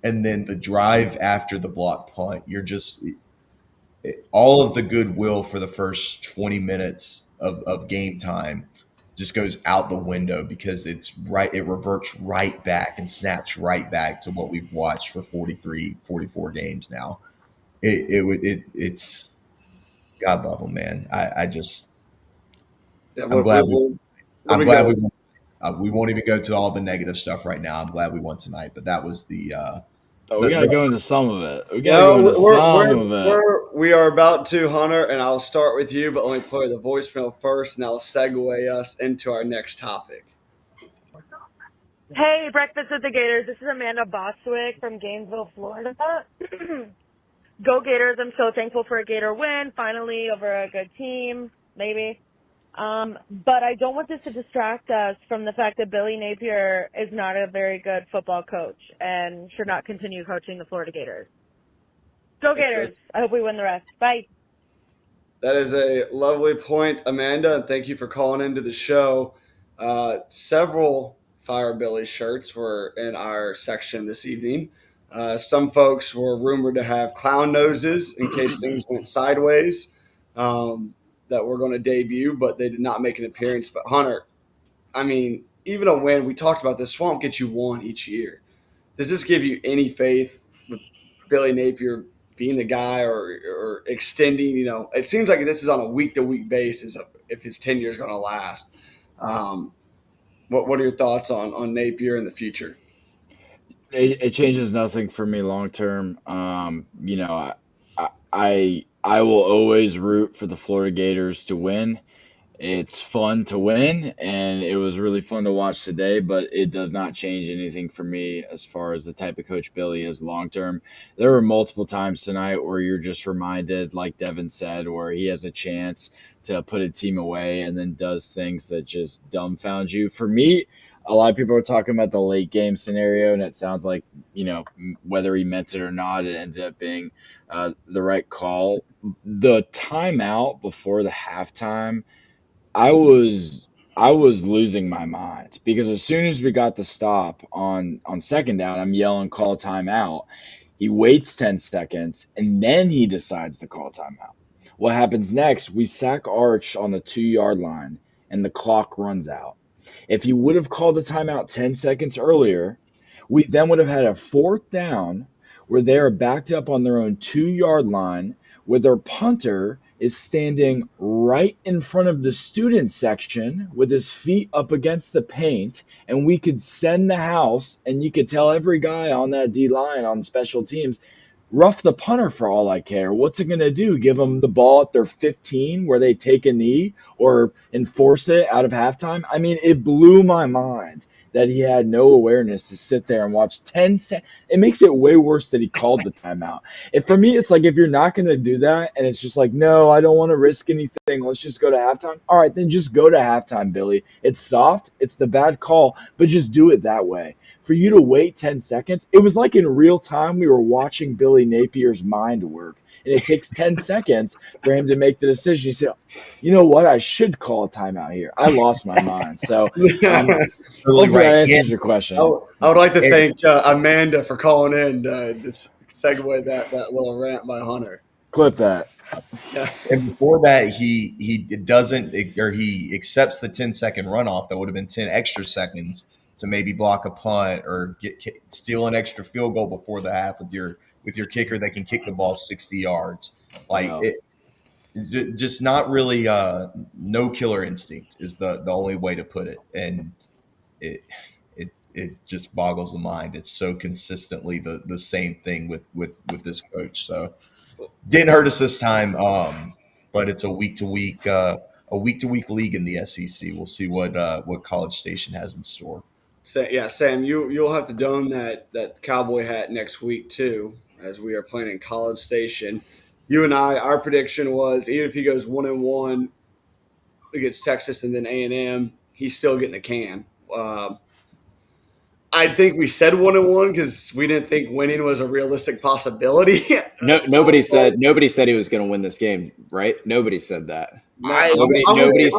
and then the drive after the block punt, you're just all of the goodwill for the first 20 minutes of game time just goes out the window because it reverts right back and snaps right back to what we've watched for 43, 44 games now. It's God love them, man. Yeah, I'm glad we what I'm we glad go? we won't even go to all the negative stuff right now. I'm glad we won tonight, but that was Oh, we gotta the go into some of it. We gotta go No, into some of it. we are about to, Hunter, and I'll start with you, but let me play the voicemail first, and I'll segue us into our next topic. Hey, Breakfast with the Gators. This is Amanda Boswick from Gainesville, Florida. Go Gators. I'm so thankful for a Gator win, finally, over a good team, maybe. But I don't want this to distract us from the fact that Billy Napier is not a very good football coach and should not continue coaching the Florida Gators. Go Gators. I hope we win the rest. Bye. That is a lovely point, Amanda, and thank you for calling into the show. Several Fire Billy shirts were in our section this evening. Some folks were rumored to have clown noses in case things went sideways that were going to debut, but they did not make an appearance. But Hunter, I mean, even a win, we talked about this swamp gets you one each year. Does this give you any faith with Billy Napier being the guy or extending? It seems like this is on a week to week basis if his tenure is going to last. What are your thoughts on Napier in the future? It changes nothing for me long term. I will always root for the Florida Gators to win. It's fun to win, and it was really fun to watch today, but it does not change anything for me as far as the type of coach Billy is long term. There were multiple times tonight where you're just reminded, like Devin said, where he has a chance to put a team away and then does things that just dumbfound you. For me, a lot of people are talking about the late game scenario, and it sounds like, whether he meant it or not, it ended up being the right call. The timeout before the halftime, I was losing my mind because as soon as we got the stop on second down, I'm yelling call timeout. He waits 10 seconds and then he decides to call timeout. What happens next? We sack Arch on the 2-yard line and the clock runs out. If he would have called the timeout 10 seconds earlier, we then would have had a fourth down where they are backed up on their own 2-yard line where their punter is standing right in front of the student section with his feet up against the paint, and we could send the house, and you could tell every guy on that D line on special teams, rough the punter for all I care. What's it going to do? Give them the ball at their 15 where they take a knee or enforce it out of halftime? I mean, it blew my mind that he had no awareness to sit there and watch 10 seconds. It makes it way worse that he called the timeout. For me, it's like if you're not going to do that and it's just like, no, I don't want to risk anything. Let's just go to halftime. All right, then just go to halftime, Billy. It's soft. It's the bad call, but just do it that way. For you to wait 10 seconds, it was like in real time we were watching Billy Napier's mind work. And it takes 10 seconds for him to make the decision. You say, you know what? I should call a timeout here. I lost my mind. So really hopefully right. that answers your question. I would like to thank Amanda for calling in to segue that little rant by Hunter. Clip that. Yeah. And before that, he doesn't, or he accepts the 10-second runoff that would have been 10 extra seconds to maybe block a punt or steal an extra field goal before the half with your kicker that can kick the ball 60 yards. Like just not really no killer instinct is the only way to put it. And it just boggles the mind. It's so consistently the same thing with this coach. So didn't hurt us this time, but it's a week to week league in the SEC. We'll see what College Station has in store. Sam, you'll have to don that cowboy hat next week too, as we are playing in College Station. You and I, our prediction was even if he goes 1-1 against Texas and then A&M, he's still getting the can. I think we said 1-1 because we didn't think winning was a realistic possibility. Nobody said he was going to win this game, right? Nobody said that. Nobody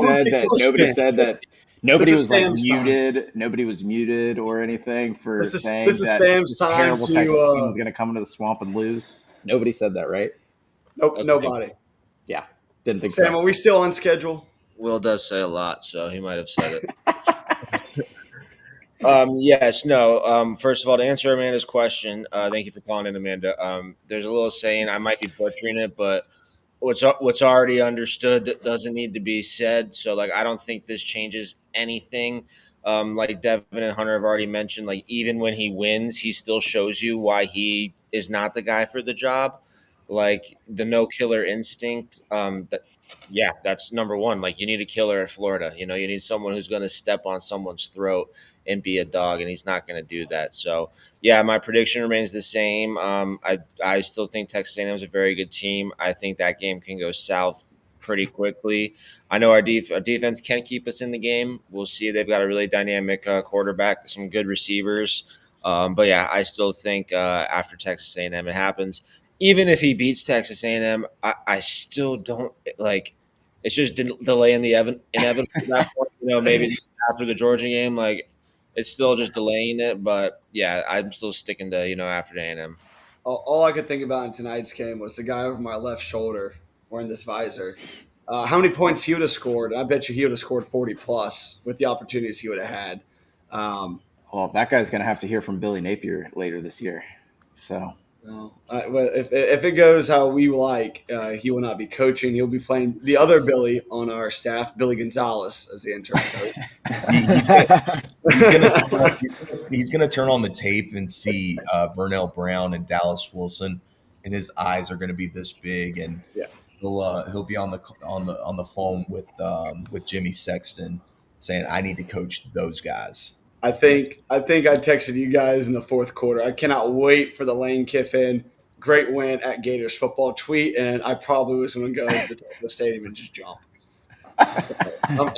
said that. Nobody was like muted. Nobody was muted or anything for saying that Sam's this time terrible Texas team to was going to come into the swamp and lose. Nobody said that, right? Nope, Okay. nobody. Yeah, didn't think Sam, so. are we still on schedule? Will does say a lot, so he might have said it. Yes, no. First of all, to answer Amanda's question, thank you for calling in, Amanda. There's a little saying, I might be butchering it, but what's already understood doesn't need to be said. So, like, I don't think this changes anything. Like Devin and Hunter have already mentioned, like, even when he wins, he still shows you why he is not the guy for the job. Like the no killer instinct. Yeah, that's number one. Like you need a killer at Florida. You need someone who's going to step on someone's throat and be a dog, and he's not going to do that. So, yeah, my prediction remains the same. I still think Texas A&M is a very good team. I think that game can go south pretty quickly. I know our defense can keep us in the game. We'll see. They've got a really dynamic quarterback, some good receivers. But yeah, I still think after Texas A&M, it happens. Even if he beats Texas A&M, I still don't like. It's just delaying the inevitable at that point. Maybe after the Georgia game, like it's still just delaying it. But yeah, I'm still sticking to after A&M. All I could think about in tonight's game was the guy over my left shoulder wearing this visor. How many points he would have scored? I bet you he would have scored 40 plus with the opportunities he would have had. Well, that guy's going to have to hear from Billy Napier later this year. So. If it goes how we like, he will not be coaching. He'll be playing the other Billy on our staff, Billy Gonzalez, as the interim coach. he's gonna turn on the tape and see Vernell Brown and Dallas Wilson, and his eyes are gonna be this big, and he'll be on the phone with Jimmy Sexton saying, "I need to coach those guys." I think I texted you guys in the fourth quarter. I cannot wait for the Lane Kiffin great win at Gators football tweet, and I probably was going to go to the top of the stadium and just jump. So,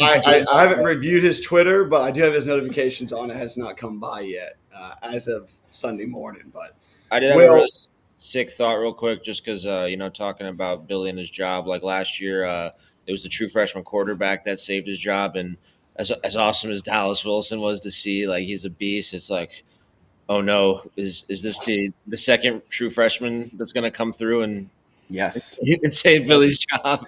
I haven't reviewed his Twitter, but I do have his notifications on. It has not come by yet as of Sunday morning. But I did have a really sick thought real quick just because, talking about Billy and his job. Like last year, it was the true freshman quarterback that saved his job, and as awesome as Dallas Wilson was to see, like he's a beast. It's like, oh no, is this the second true freshman that's going to come through and save Billy's job?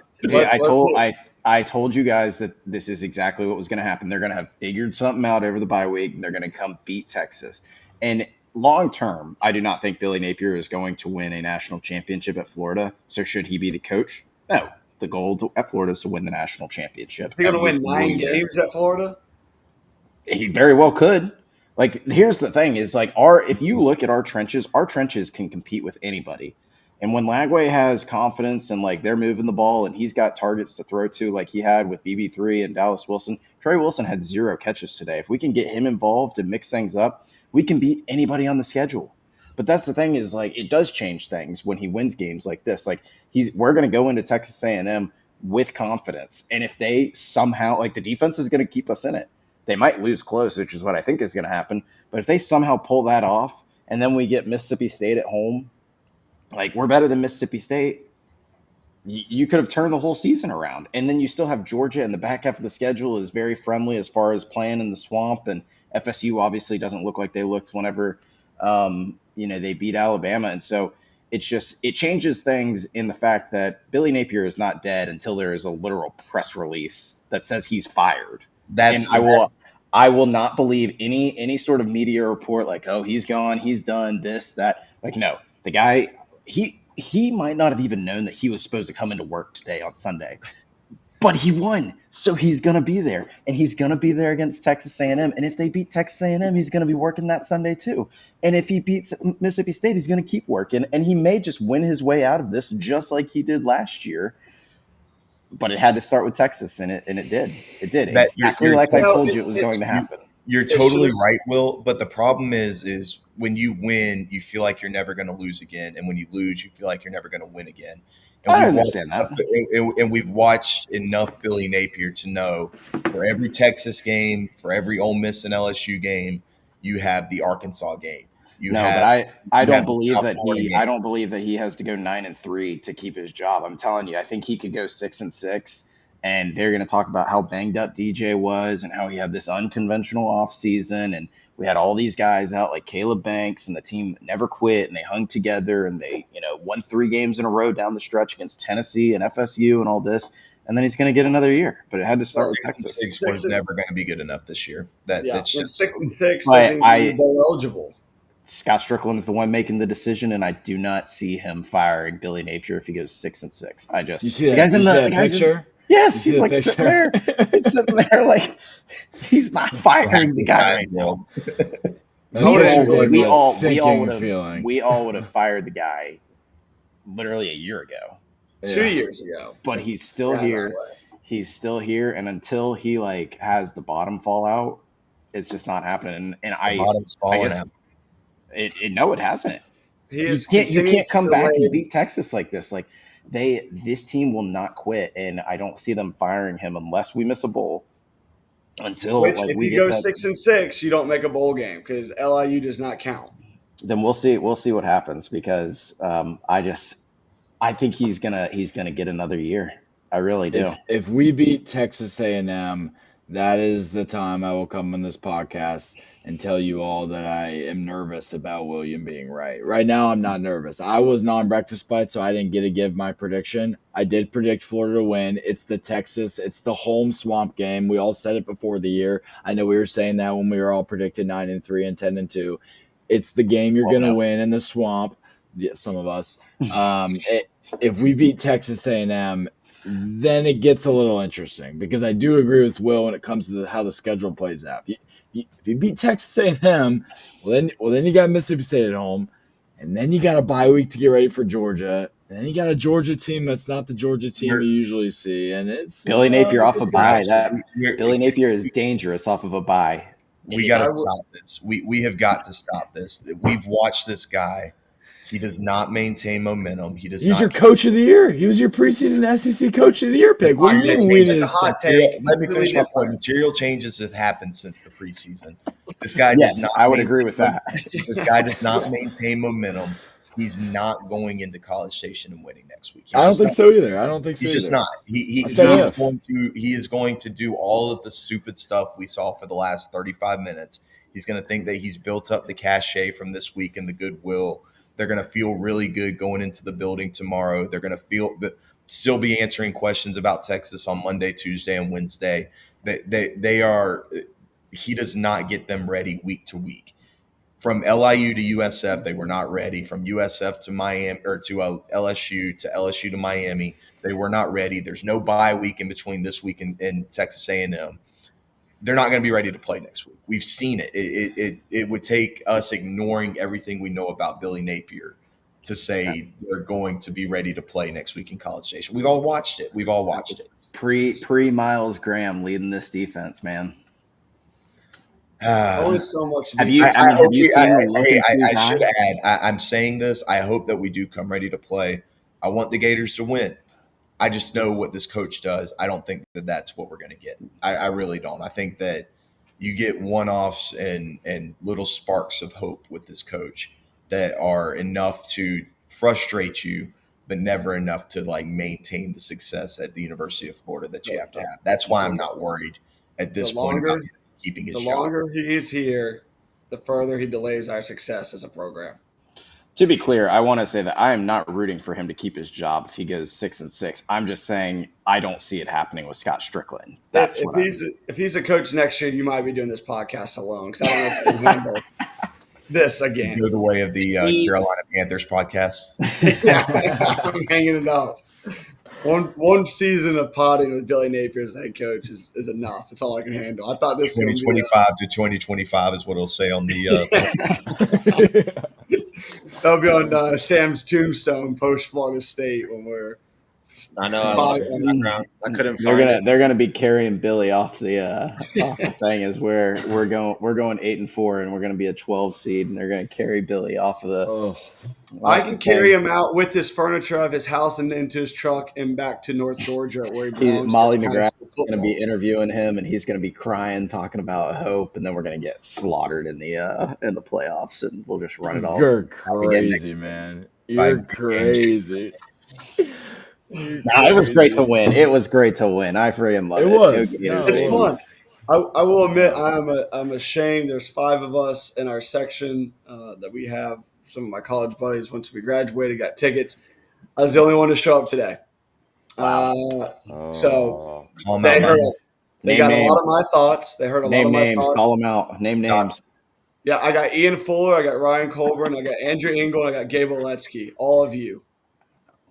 I told you guys that this is exactly what was going to happen. They're going to have figured something out over the bye week, and they're going to come beat Texas. And long term, I do not think Billy Napier is going to win a national championship at Florida. So should he be the coach? No. The goal at Florida is to win the national championship. He's going to win 9 games at Florida? He very well could. Like, here's the thing is, like, if you look at our trenches can compete with anybody. And when Lagway has confidence and, like, they're moving the ball and he's got targets to throw to like he had with VB3 and Dallas Wilson, Trey Wilson had 0 catches today. If we can get him involved and mix things up, we can beat anybody on the schedule. But that's the thing is, like, it does change things when he wins games like this. Like, we're going to go into Texas A&M with confidence. And if they somehow, like, the defense is going to keep us in it. They might lose close, which is what I think is going to happen. But if they somehow pull that off and then we get Mississippi State at home, like, we're better than Mississippi State, you could have turned the whole season around. And then you still have Georgia, and the back half of the schedule is very friendly as far as playing in the swamp. And FSU obviously doesn't look like they looked whenever they beat Alabama. And so it changes things in the fact that Billy Napier is not dead until there is a literal press release that says he's fired. I will not believe any sort of media report like, oh, he's gone, he's done this, that. Like, no, the guy, he might not have even known that he was supposed to come into work today on Sunday. But he won, so he's going to be there, and he's going to be there against Texas A&M. And if they beat Texas A&M, he's going to be working that Sunday too. And if he beats Mississippi State, he's going to keep working, and he may just win his way out of this just like he did last year. But it had to start with Texas, and it did. It did exactly like I told you it was going to happen. You're totally right, Will. But the problem is when you win, you feel like you're never going to lose again, and when you lose, you feel like you're never going to win again. And I understand that. And we've watched enough Billy Napier to know for every Texas game, for every Ole Miss and LSU game, you have the Arkansas game. But I don't believe that he has to go 9-3 to keep his job. I'm telling you, I think he could go 6-6, and they're going to talk about how banged up DJ was and how he had this unconventional offseason, and we had all these guys out like Caleb Banks, and the team never quit, and they hung together, and they won 3 games in a row down the stretch against Tennessee and FSU and all this. And then he's going to get another year, but it had to start with Texas. 6 was never going to be good enough this year. That's just 6-6 isn't even bowl eligible. Scott Strickland is the one making the decision, and I do not see him firing Billy Napier if he goes 6-6. You see that picture? Yes, he's like sitting there. He's sitting there like he's not firing the guy right now. We all would have fired the guy literally a year ago. 2 years ago. But he's still here. He's still here, and until he has the bottom fall out, it's just not happening. And bottom's falling out. No, it hasn't. You can't come back and beat Texas like this. This team will not quit, and I don't see them firing him unless we miss a bowl. Until if you go 6-6, you don't make a bowl game because LIU does not count. Then we'll see. We'll see what happens because I think he's gonna get another year. I really do. If we beat Texas A&M, that is the time I will come on this podcast and tell you all that I am nervous about William being right. Right now, I'm not nervous. I was non-breakfast bite, so I didn't get to give my prediction. I did predict Florida to win. It's the home swamp game. We all said it before the year. I know we were saying that when we were all predicted 9-3 and 10-2. It's the game you're going to win in the swamp. Yeah, some of us. If we beat Texas A&M, then it gets a little interesting because I do agree with Will when it comes to how the schedule plays out. If you beat Texas A&M, well then you got Mississippi State at home, and then you got a bye week to get ready for Georgia, and then you got a Georgia team that's not the Georgia team you usually see, and it's Billy Napier off a bye. Billy Napier is dangerous off of a bye. We got to stop this. We have got to stop this. We've watched this guy. He does not maintain momentum. He's your coach of the year. He was your preseason SEC coach of the year pick. What do you mean? It's a hot take. Let me finish my point. Material changes have happened since the preseason. This guy does not. I would agree with that. This guy does not maintain momentum. He's not going into College Station and winning next week. I don't think so either. He's just not. He is going to do all of the stupid stuff we saw for the last 35 minutes. He's going to think that he's built up the cachet from this week and the goodwill. They're going to feel really good going into the building tomorrow. They're going to still be answering questions about Texas on Monday, Tuesday, and Wednesday. He does not get them ready week to week. From LIU to USF, they were not ready. From USF to Miami or to LSU to Miami, they were not ready. There's no bye week in between this week and Texas A&M. They're not going to be ready to play next week. We've seen it. It would take us ignoring everything we know about Billy Napier to say they're going to be ready to play next week in College Station. We've all watched it. Pre Miles Graham leading this defense, man. Only so much. Have you seen him looking I should add. I'm saying this. I hope that we do come ready to play. I want the Gators to win. I just know what this coach does. I don't think that that's what we're going to get. I really don't. I think that you get one-offs and little sparks of hope with this coach that are enough to frustrate you, but never enough to maintain the success at the University of Florida that you have to have. That's why I'm not worried at this point about keeping his job. The longer he is here, the further he delays our success as a program. To be clear, I want to say that I am not rooting for him to keep his job if he goes 6-6. I'm just saying I don't see it happening with Scott Strickland. If he's a coach next year, you might be doing this podcast alone because I don't know if you can handle this again. Go the way of the Carolina Panthers podcast. I'm hanging it up. One season of potting with Billy Napier as the head coach is enough. It's all I can handle. I thought this was going to be 2025 to 2025 is what it'll say on the. that'll be on Sam's tombstone post Florida State when we're. I know I lost the background. I couldn't find it. They're gonna be carrying Billy off the thing as we're going 8-4 and we're gonna be a 12 seed and they're gonna carry Billy off of the. Oh, I can carry him out with his furniture of his house and into his truck and back to North Georgia where he belongs. Molly McGrath is going to be interviewing him, and he's going to be crying, talking about hope, and then we're going to get slaughtered in the playoffs, and we'll just run it all. You're crazy, man. You're crazy. Nah, it was great to win. It was great to win. I freaking love it. It's fun. I will admit I'm ashamed. There's 5 of us in our section that we have. Some of my college buddies, once we graduated, got tickets. I was the only one to show up today. So they got a lot of my thoughts. They heard a lot of my thoughts. Call them out. Name names. Yeah, I got Ian Fuller, I got Ryan Colburn, I got Andrew Engel, and I got Gabe Oletsky. All of you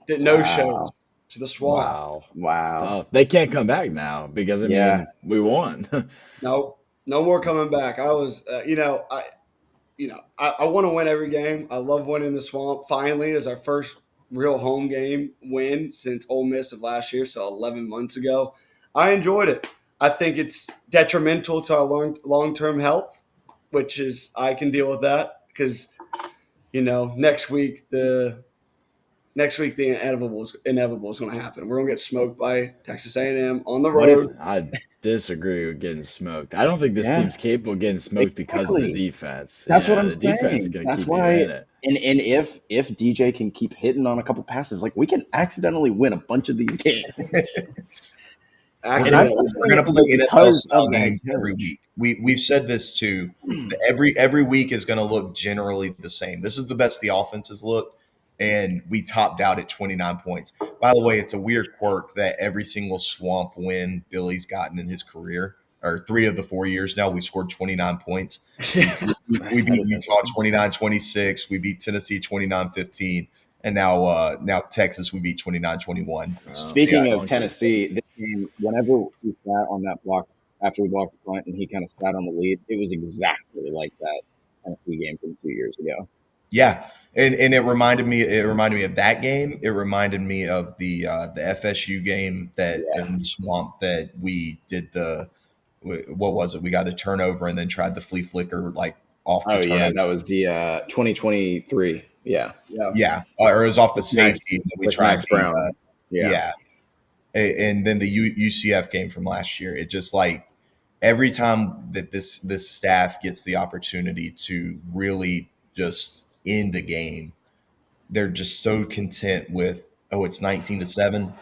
did no shows to the Swamp. Wow. They can't come back now because we won. No more coming back. I was, I want to win every game. I love winning the Swamp. Finally, is our first real home game win since Ole Miss of last year, so 11 months ago. I enjoyed it. I think it's detrimental to our long-term health, which is I can deal with that because, next week the inevitable is going to happen. We're going to get smoked by Texas A&M on the road. I disagree with getting smoked. I don't think this team's capable of getting smoked because of the defense. That's what I'm saying. Defense is going to That's keep why. you in it. And if DJ can keep hitting on a couple passes, like we can accidentally win a bunch of these games. We're going to play NFL style games every week. We've said this too. Every week is going to look generally the same. This is the best the offenses look. And we topped out at 29 points. By the way, it's a weird quirk that every single Swamp win Billy's gotten in his career, or 3 of the 4 years now, we scored 29 points. We beat Utah 29-26. We beat Tennessee 29-15. And now Texas, we beat 29-21. Speaking of Tennessee, this game, whenever we sat on that block after we blocked the punt and he kind of sat on the lead, it was exactly like that Tennessee game from 2 years ago. Yeah, and it reminded me of that game. It reminded me of the FSU game that in the Swamp that we did what was it? We got a turnover and then tried the flea flicker off the turnover. Yeah, that was the 2023. Yeah. Or it was off the safety that we tried. Max Brown. And then the UCF game from last year. It just every time that this staff gets the opportunity to really just end a game, they're just so content with, it's 19-7.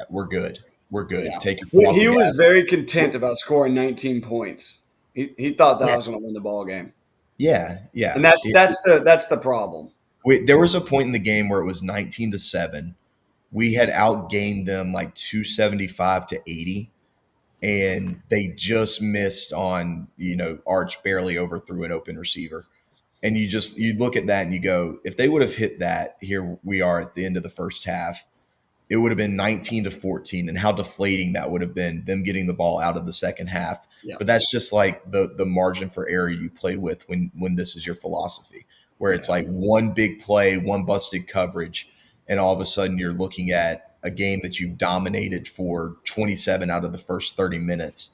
We're good. Yeah. Take your He was very content about scoring 19 points. He thought that I was going to win the ball game. Yeah. And that's the problem. There was a point in the game where it was 19-7. We had outgained them 275-80. And they just missed on, Arch barely overthrew an open receiver. And you look at that and you go, if they would have hit that, here we are at the end of the first half, it would have been 19-14, and how deflating that would have been, them getting the ball out of the second half. Yeah. But that's just the margin for error you play with when this is your philosophy, where it's one big play, one busted coverage, and all of a sudden you're looking at a game that you've dominated for 27 out of the first 30 minutes,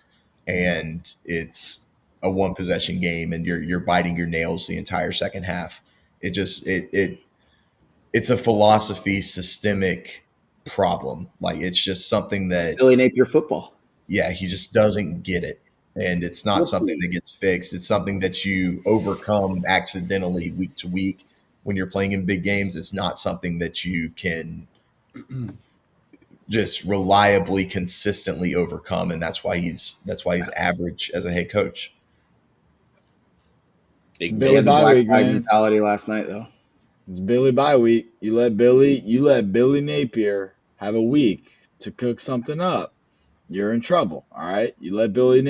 and it's a one possession game, and you're biting your nails the entire second half. It's a philosophy systemic problem. It's just something that Billy Napier football. Yeah, he just doesn't get it, and it's not something that gets fixed. It's something that you overcome accidentally week to week when you're playing in big games. It's not something that you can just reliably, consistently overcome, and that's why he's average as a head coach. Big Billy bye week, man. Mentality last night, though. It's Billy bye week. You let Billy Napier have a week to cook something up. You're in trouble. All right. You let Billy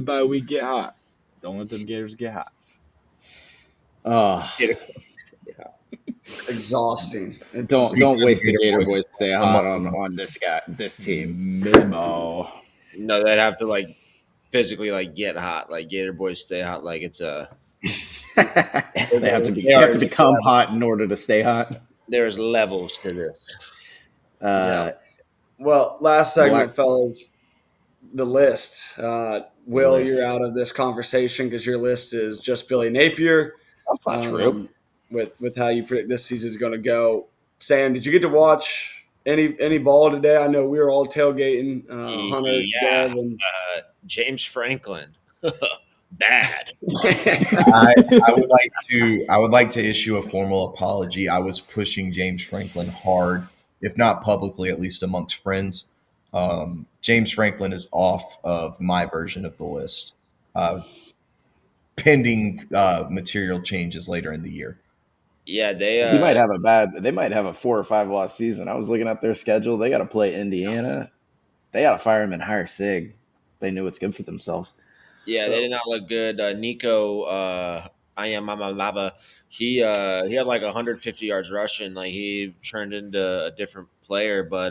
bye week get hot. Don't let them Gators get hot. exhausting. It's Don't just, don't waste the Gator Gator boys. boys stay hot on this team. Memo. No, they'd have to like physically like get hot. Like Gator boys stay hot. Like it's a They have to there's become hot in order to stay hot. there's levels to this. yeah. Uh, Well, last Black segment, fellas, the list. Will, list. you're out of this conversation because your list is just Billy Napier. That's not true. With how you predict this season is going to go. Sam, did you get to watch any ball today? I know we were all tailgating. Hunter, Yeah. Dev, and James Franklin, bad. I would like to issue a formal apology. I was pushing James Franklin hard, if not publicly, at least amongst friends. James Franklin is off of my version of the list, pending material changes later in the year. Yeah, They might have a 4 or 5 loss season. I was looking at their schedule. They got to play Indiana. They got to fire him and hire Sig. They knew what's good for themselves. Yeah, they did not look good. Nico I am Mama Lava. He had like 150 yards rushing. Like he turned into a different player, but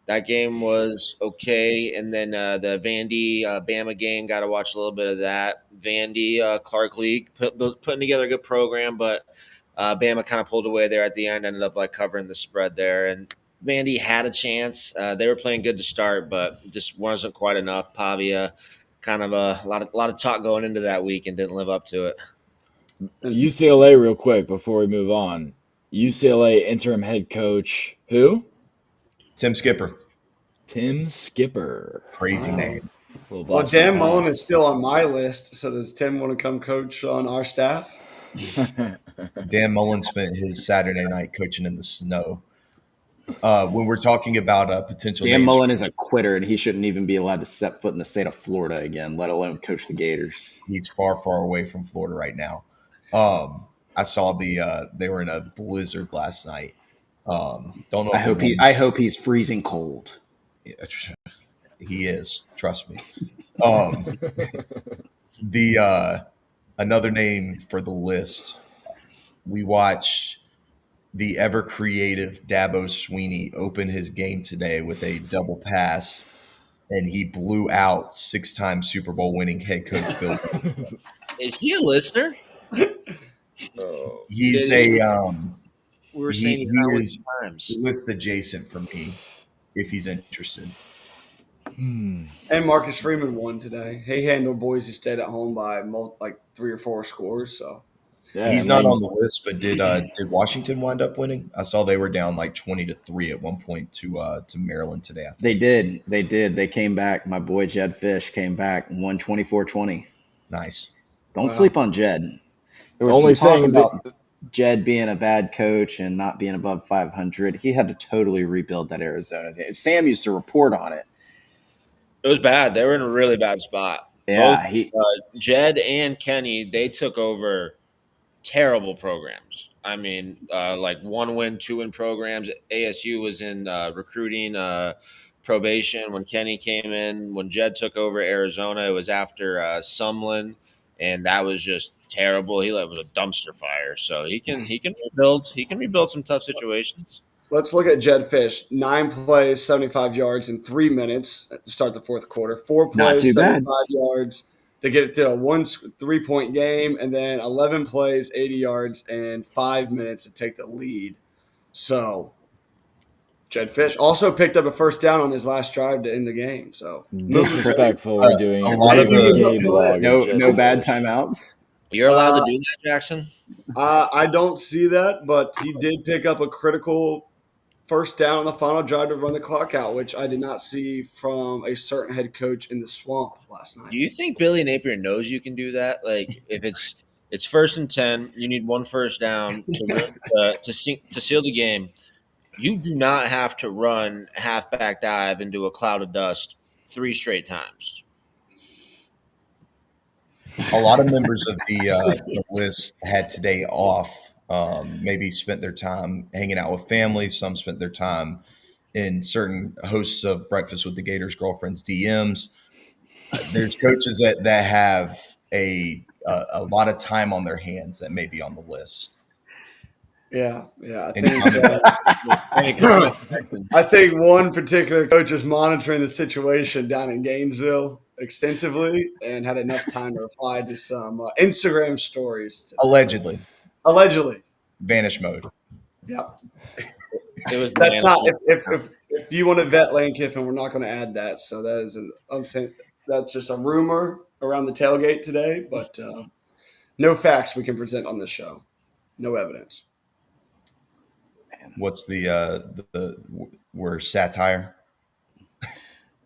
that game was okay. And then the Vandy Bama game, got to watch a little bit of that. Vandy Clark League putting together a good program, but Bama kind of pulled away there at the end. Ended up like covering the spread there, and Vandy had a chance. They were playing good to start, but just wasn't quite enough. Pavia, kind of a lot of talk going into that week and didn't live up to it. UCLA, real quick before we move on. UCLA interim head coach who? Tim Skipper, Tim Skipper. crazy name. well, Dan Mullen is still on my list. So does Tim want to come coach on our staff? Dan Mullen spent his Saturday night coaching in the snow. When we're talking about potential Dan names, Mullen is a quitter, and he shouldn't even be allowed to set foot in the state of Florida again, let alone coach the Gators. he's far away from Florida right now. I saw they were in a blizzard last night. Don't know. I hope he's freezing cold. He is. Trust me. Another name for the list. We watched the ever creative Dabo Sweeney open his game today with a double pass, and he blew out 6-time Super Bowl winning head coach Bill. Is he a listener? He's we a were he, saying he he's not winning is times. list adjacent for me if he's interested. And Marcus Freeman won today. He handled Boise State at home by like 3 or 4 scores. So Yeah, He's and not then- on the list, but did Washington wind up winning? I saw they were down like 20-3 at one point to Maryland today. I think. They did. They came back. My boy Jed Fish came back and won 24-20. Nice. Don't Wow. sleep on Jed. There was only some talk thing about Jed being a bad coach and not being above 500. He had to totally rebuild that Arizona team. Sam used to report on it. It was bad. They were in a really bad spot. Yeah, Jed and Kenny, they took over terrible programs. I mean, like 1-win, 2-win programs. ASU was in recruiting probation when Kenny came in. When Jed took over Arizona, it was after Sumlin, and that was just terrible. It was a dumpster fire. So he can rebuild. He can rebuild some tough situations. let's look at Jed Fish. 9 plays, 75 yards in 3 minutes to start the fourth quarter. 4 Not plays, too bad. 75 yards to get it to a 3-point game, and then 11 plays, 80 yards, and 5 minutes to take the lead. So Jed Fish also picked up a first down on his last drive to end the game. So disrespectful we're doing a lot of regular the- game log. no bad timeouts. You're allowed to do that, Jackson? I don't see that, but he did pick up a critical first down on the final drive to run the clock out, which I did not see from a certain head coach in the swamp last night. Do you think Billy Napier knows you can do that? Like, if it's 1st and 10, you need 1 first down to seal the game. You do not have to run halfback dive into a cloud of dust 3 straight times. A lot of members of the list had today off. Maybe spent their time hanging out with family. Some spent their time in certain hosts of Breakfast with the Gators girlfriends DMs. There's coaches that have a lot of time on their hands that may be on the list. Yeah. I And think I think one particular coach is monitoring the situation down in Gainesville extensively and had enough time to reply to some Instagram stories today. Allegedly. vanish mode. Yeah. It was the That's not manager. if you want to vet Lane Kiffin, we're not going to add that. So that is I'm saying that's just a rumor around the tailgate today, but no facts we can present on this show. No evidence. What's the where satire?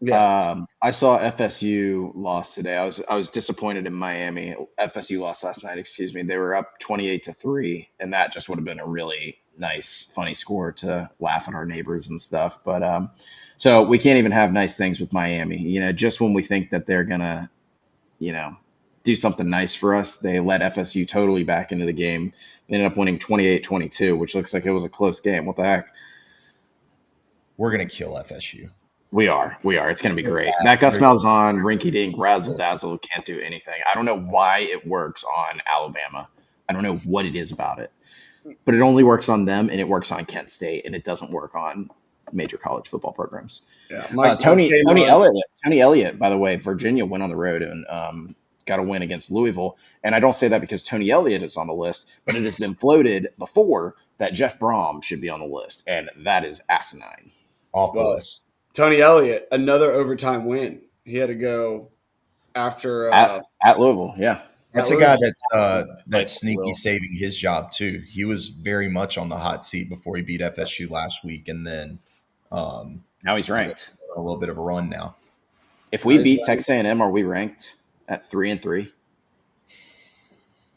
Yeah. I saw FSU lost today. I was disappointed in Miami. FSU lost last night. Excuse me. They were up 28-3, and that just would have been a really nice, funny score to laugh at our neighbors and stuff. But so we can't even have nice things with Miami. You know, just when we think that they're gonna, you know, do something nice for us, they let FSU totally back into the game. They ended up winning 28-22, which looks like it was a close game. What the heck? We're gonna kill FSU. We are. It's going to be great. That Gus Malzahn, rinky dink, razzle dazzle can't do anything. I don't know why it works on Alabama. I don't know what it is about it, but it only works on them and it works on Kent State and it doesn't work on major college football programs. Yeah. Tony Elliott, by the way, Virginia went on the road and got a win against Louisville. And I don't say that because Tony Elliott is on the list, but it has been floated before that Jeff Brom should be on the list, and that is asinine. Off the list. Tony Elliott, another overtime win. He had to go after at Louisville. Yeah, that's a guy that's sneaky saving his job too. He was very much on the hot seat before he beat FSU last week, and then now he's ranked. A little bit of a run now. If we beat Texas A&M, are we ranked at 3-3?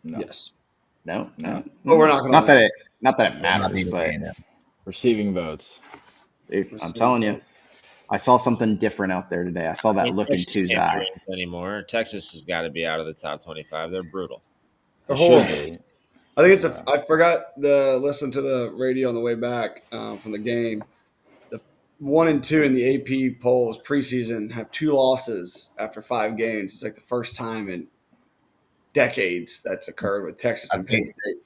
No. Yes. No. But we're not going to. Not that it matters, but receiving votes. Dude, I'm telling you. I saw something different out there today. I saw that look in Tu's eye. Anymore. Texas has got to be out of the top 25. They're brutal. It should be. I think it's I forgot to listen to the radio on the way back from the game. The 1 and 2 in the AP polls preseason have 2 losses after 5 games. It's like the first time in decades that's occurred with Texas and Penn State.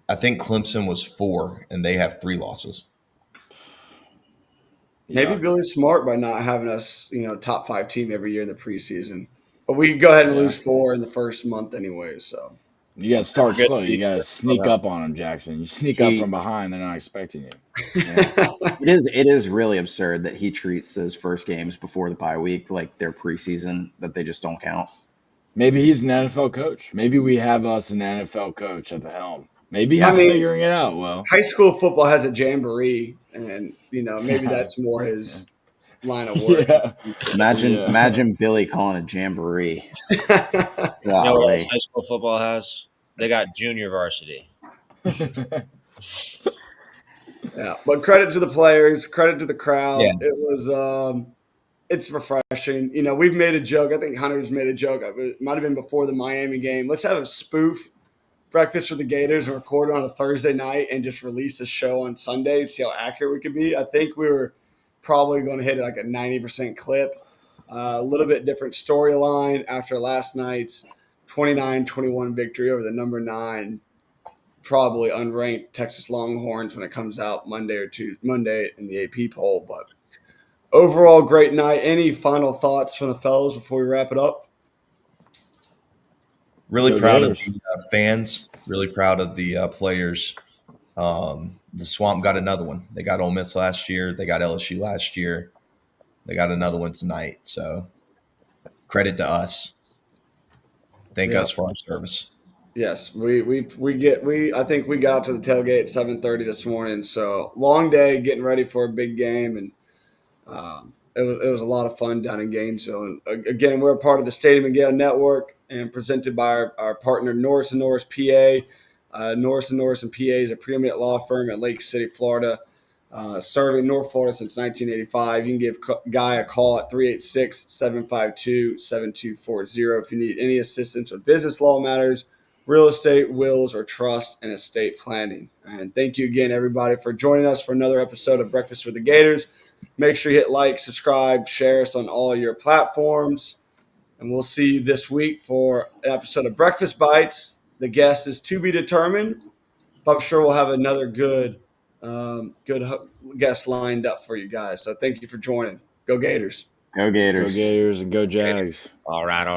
I think Clemson was 4, and they have 3 losses. Maybe Billy's smart by not having us, top 5 team every year in the preseason. But we can go ahead and lose 4 in the first month anyway. So you got to start slow. You got to sneak up on them, Jackson. You sneak up from behind; they're not expecting you. Yeah. It is really absurd that he treats those first games before the bye week like they're preseason, that they just don't count. Maybe he's an NFL coach. Maybe we have us an NFL coach at the helm. Maybe he's figuring it out well. High school football has a jamboree, and maybe that's more his line of work. Yeah. Imagine Billy calling a jamboree. You know what else high school football has? They got junior varsity. Yeah, but credit to the players, credit to the crowd. Yeah. It was it's refreshing. We've made a joke. I think Hunter's made a joke. It might have been before the Miami game. Let's have a spoof breakfast with the Gators and record on a Thursday night and just release a show on Sunday to see how accurate we could be. I think we were probably going to hit like a 90% clip. A little bit different storyline after last night's 29-21 victory over the number 9, probably unranked Texas Longhorns when it comes out Monday in the AP poll. But overall, great night. Any final thoughts from the fellows before we wrap it up? Really proud of the fans. Really proud of the players. The Swamp got another one. They got Ole Miss last year. They got LSU last year. They got another one tonight. So credit to us. Thank us for our service. Yes, I think we got out to the tailgate at 7:30 this morning. So long day, getting ready for a big game, and it was a lot of fun down in Gainesville. And again, we're a part of the Stadium and Gale network and presented by our partner Norris Norris PA. Norris Norris and PA is a preeminent law firm at Lake City, Florida, serving North Florida since 1985. You can give Guy a call at 386-752-7240 if you need any assistance with business law matters, real estate, wills, or trust, and estate planning. And thank you again, everybody, for joining us for another episode of Breakfast with the Gators. Make sure you hit like, subscribe, share us on all your platforms. And we'll see you this week for an episode of Breakfast Bites. The guest is to be determined. I'm sure we'll have another good guest lined up for you guys. So thank you for joining. Go Gators. Go Gators. Go Gators and go Jags. All right.